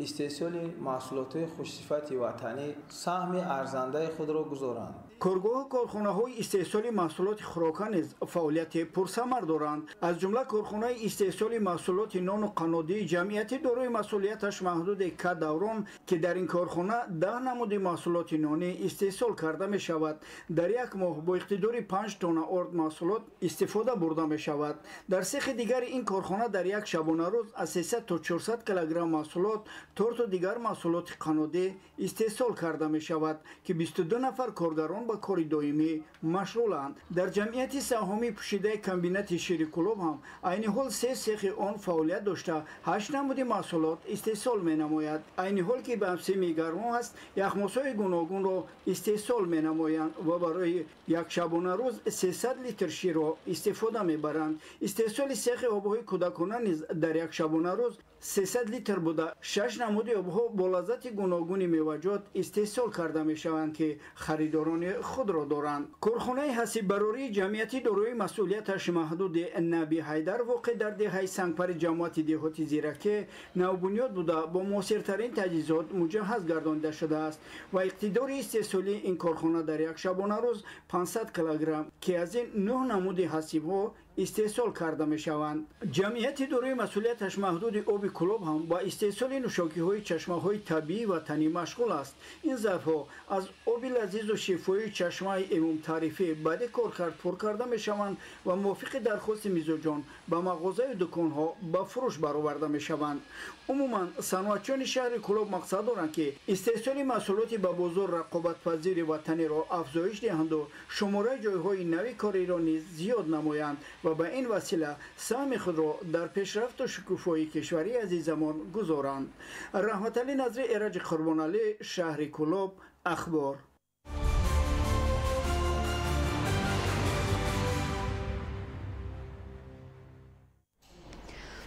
истеҳсоли маҳсулотҳои хушсифати ватанӣ саҳми арзандаи худро гузоранд. коргоҳу корхонаҳои истеҳсоли маҳсулоти хӯрока низ фаъолияти пурсамар доранд. аз ҷумла корхонаи истеҳсоли маҳсулоти нону қаннодии ҷамъияти дорои масъулияташ маҳдуди К Даврон ки дар ин корхона 10 намуди маҳсулоти нонӣ истеҳсол карда мешавад. дар як моҳ бо иқтидори 5 тонна орд маҳсулот истифода бурда мешавад. дар сехи дигари ин корхона дар як шабонарӯз аз 300 то 400 килограмм маҳсулот торту дигар маҳсулоти қаннодӣ истеҳсол карда мешавад ки 22 нафар коргарон ба кори доимӣ машғуланд. дар ҷамъияти саҳомии пӯшидаи комбинати шири Кӯлоб ҳам айни ҳол 3 сехи он фаъолият дошта 8 намуди маҳсулот истеҳсол менамояд. айни ҳол ки бамсими гармо аст яхмосҳои гуногунро истеҳсол менамоянд ва барои як шабонарӯз 300 литр ширро истифода мебаранд. истеҳсоли сехи обҳои кӯдакона низ дар як шабонарӯз 300 литр буда 6 намуди обҳо бо лаззати гуногуни меваҷот истеҳсол карда мешаванд ки харидорони худро доранд. корхонаи ҳасиббарории ҷамъияти дорои масъулияташ маҳдуди Наби Ҳайдар воқеъ дар деҳаи сангпари ҷамъияти деҳоти Зираке навбунёд буда бо муосиртарин таҷҳизот муҷаҳҳаз гардонида шудааст ва иқтидори истеҳсолии ин корхона дар як шабонарӯз 500 килограмм ки аз ин 9 намуди ҳасибҳо истеҳсол карда мешаванд. ҷамъияти дорои масъулияташ маҳдуди оби شهر کلوب هم با استحصال نوشاکی‌های چشمه‌های طبیعی و تنی مشغول است. این ظرف‌ها از آب لذیذ و شفایی چشمه امام تعریفی بعد کارکرد پر کرده می‌شوند و موافق درخواست میزوجان به مغازه و دکان‌ها به فروش برآورده می‌شوند. عموما صنعتچیان شهر کلوب مقصد دارند که استحصال محصولات به بازار رقابت‌پذیر وطنی را افزایش دهند و شماره جای‌های نوی کاری را نیز زیاد نمایند و به این وسیله سهم خود را در پیشرفت و شکوفایی کشوری عزیزمان گذارند. رحمت علی نظری، ایرج قربانعلی، شهر کلوب، اخبار.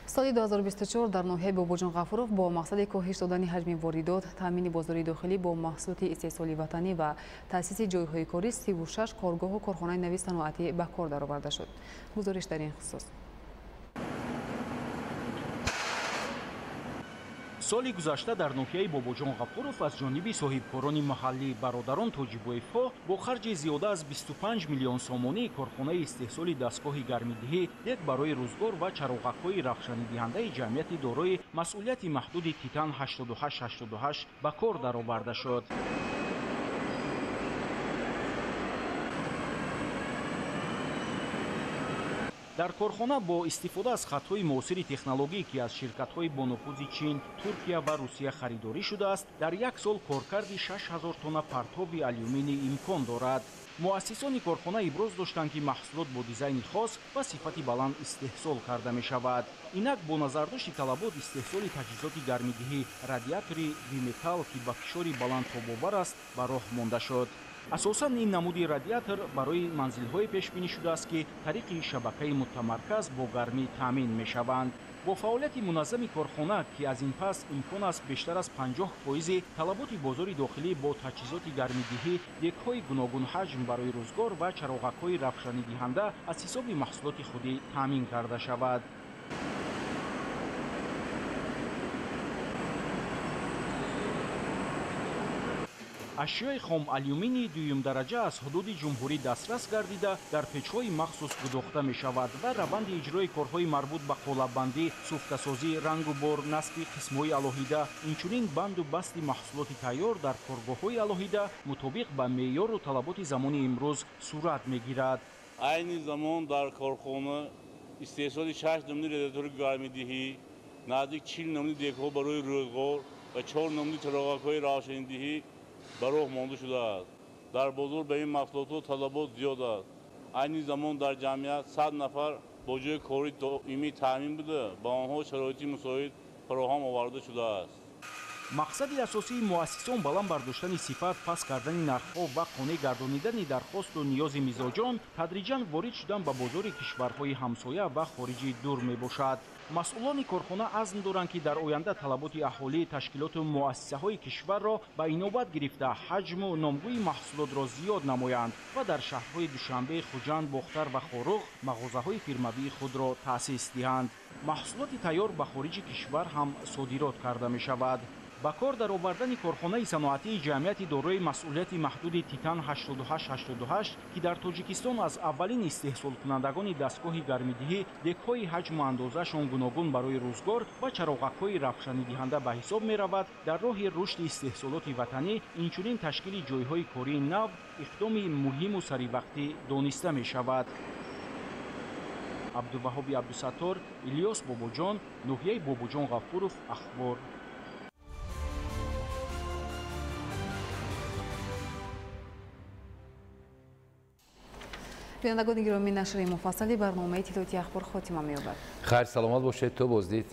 سال 2024 در ناحیه بابوجان غفورов با مقصد کاهش دادن حجم واردات، تامین بازار داخلی با محصولات استحصالی وطنی و تأسیس جایهای کاری 36 کارگاه و کارخانه نوی صنعتی به کار درآورده شد. گزارش در این خصوص. سالی گذشته در ناحیه بابوجان غفورов از جانب صاحبکاران محلی برادران توجیبویف‌ها با خرج زیاده از 25 میلیون سومانی کارخانه استحصال دستگاه گرمیدهی یک برای روزگار و چراغک‌های رخشانی‌دهنده جمعیت دارای مسئولیت محدود تیتان 8888 به کار درآورده شد. در کارخانه با استفاده از خطهای معاصر تکنولوژی که از شرکت‌های با نفوذ چین، ترکیه و روسیه خریداری شده است، در یک سال کارکرد 6000 تن پرتاب آلومینی امکان دارد. مؤسسان کارخانه ابراز داشتند که محصولات با دیزاین خاص و صفت بلند استحصال کرده می شود. اینک با نظرداشت طلبات استحصال تجهیزات گرمیدهی رادیاتوری بیمتال که با فشار بلند تاب‌آور است به راه مانده شد. اساساً این نمودی رادیاتور برای منزل‌های پیش بینی شده است که طریق شبکه متمرکز با گرمی تامین می‌شوند. با فعالیت منظم کارخانه که از این پس امکان است بیشتر از 50% طلبات بازار داخلی با تجهیزات گرمیدهی، دک‌های گوناگون حجم برای روزگار و چراغک‌های رخشانی‌دهنده از حساب محصولات خودی تامین کرده شود. اشیای خام آلومینی دویم درجه از حدود جمهوری دسترس گردیده در پیچ‌های مخصوص گداخته می شود و روند اجرای کارهای مربوط به قالب‌بندی، سوخته‌سازی، رنگ و بار، نصب قسم‌های الهیده، اینچنین بند و بست محصولات تیار در کارگاه‌های الهیده مطابق به معیار و طلبات زمانی امروز صورت می‌گیرد. عین زمان در کارخانه استحصال 6 نمونه رادیاتور گرمیدهی، نزدیک 40 نمونه دک‌ها برای روزگار و 4 نمونه چراغک‌های روشنیدهی به راه مانده شده است. در بازار به این محصولات طلبات زیاد است. عین زمان در جمعیت 100 نفر با جای کاری دائمی تامین بوده، با آنها شرایط مساعد فراهم آورده شده است. مقصد اساسی مؤسسان بلند برداشتن صفت، پس کردن نرخ‌ها و قانع گردانیدن درخواست و نیاز میزبان تدریجاً وارد شدن به بازار کشورهای همسایه و خارجی دور میباشد. مسئولان کارخانه عزم دارند که در آینده طلبات اهالی تشکیلات و مؤسسه‌های کشور را به اینوبت گرفته حجم و نامگوی محصولات را زیاد نمایند و در شهرهای دوشنبه، خوجند، باختر و خاروق مغازه‌های فیرموی خود را تأسیس دهند. محصولات تیار به خارج کشور هم صادرات کرده می‌شود. با کار در آوردن کارخانه صنعتی جمعیت دارای مسئولیت محدود تیتان 8888 که در تاجیکستان از اولین استحصال کنندگان دستگاه گرمیدهی، دک‌های حجم و اندازه‌شان گوناگون برای روزگار و چراغک‌های رخشانی‌دهنده به حساب می‌رود، در راه رشد استحصالات وطنی اینچنین تشکیل جایهای کاری نو اقدام مهم و سریع دانسته می‌شود. عبدالوهاب عبدالستار، الیاس بابوجان، ناحیه بابوجان غفورов، اخبار. بینندگان گرامی، نشر مفصلی برنامه اطلاعاتی اخبار خاتمه می‌یابد. خیر، سلامت باشید. تو بازدید.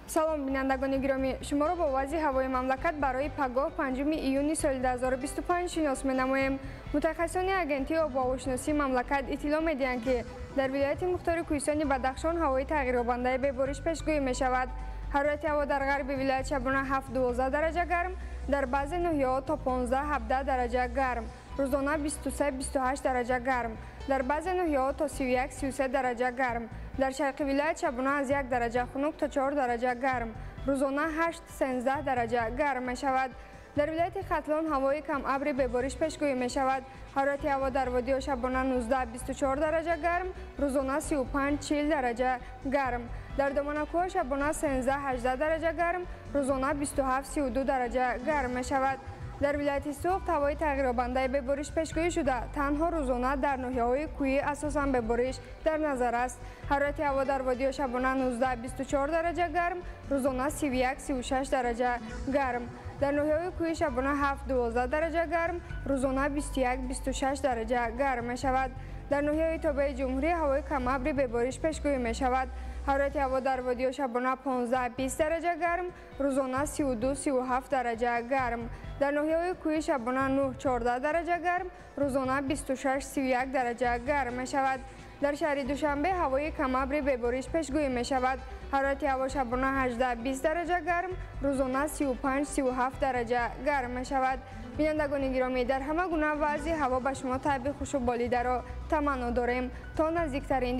سلام بینندگان گرامی، شما را با وضع هوای مملکت برای پگاه 5 ایون سال 2025 شناس می‌نماییم. متخصصان اگنتی آب و هواشناسی مملکت اطلاع می‌دهند که در ولایت مختار کوهستان بدخشان هوای تغییریابنده به بارش پیشگویی می‌شود. حرارت هوا در غرب ولایت شبانه 7-12 درجه گرم، در بعضی ناحیه‌ها تا 15-17 درجه گرم، روزانه 23-28 درجه گرم، در بعضی ناحیه‌ها تا 31-33 درجه گرم، در شرق ولایت شبانه از 1 درجه خنک تا 4 درجه گرم، روزانه 8-13 درجه گرم می شود. در ولایت ختلان هوای کم ابر به بارش پیشگویی می شود. حرارت هوا در وادی و شبانه 19-24 درجه گرم، روزانه 35-40 درجه گرم. در دمنکو شبانه 13-18 درجه گرم، روزانه 27-32 درجه گرم می شود. در ولایت سوخت هوای تغییرابنده به بارش پیشگویی شده. تنها روزانه در ناحیه‌های کوهی اساساً به بارش در نظر است. حرارت هوا در وادی و شبانه 19-24 درجه گرم، روزانه 31-36 درجه گرم. در ناحیه‌های کوهی شبانه 7-12 درجه گرم، روزانه 21-26 درجه گرم می شود. در ناحیه تابع جمهوری هوای کم ابری به بارش پیشگویی می شود. حرارت هوا در وادی و شبانه 15-20 درجه گرم، روزانه 32-37 درجه گرم. در ناحیه کوهی شبانه 9-14 درجه گرم، روزانه 26-31 درجه گرم می شود. در شهر دوشنبه هوای کم ابری به بارش پیشگویی می شود. حرارت هوا شبانه 18-20 درجه گرم، روزانه 35-37 درجه گرم می شود. بینندگان گرامی، در همه گونه وضع هوا به شما طیب خوش و بالیده را تمنا داریم. تا نزدیکترین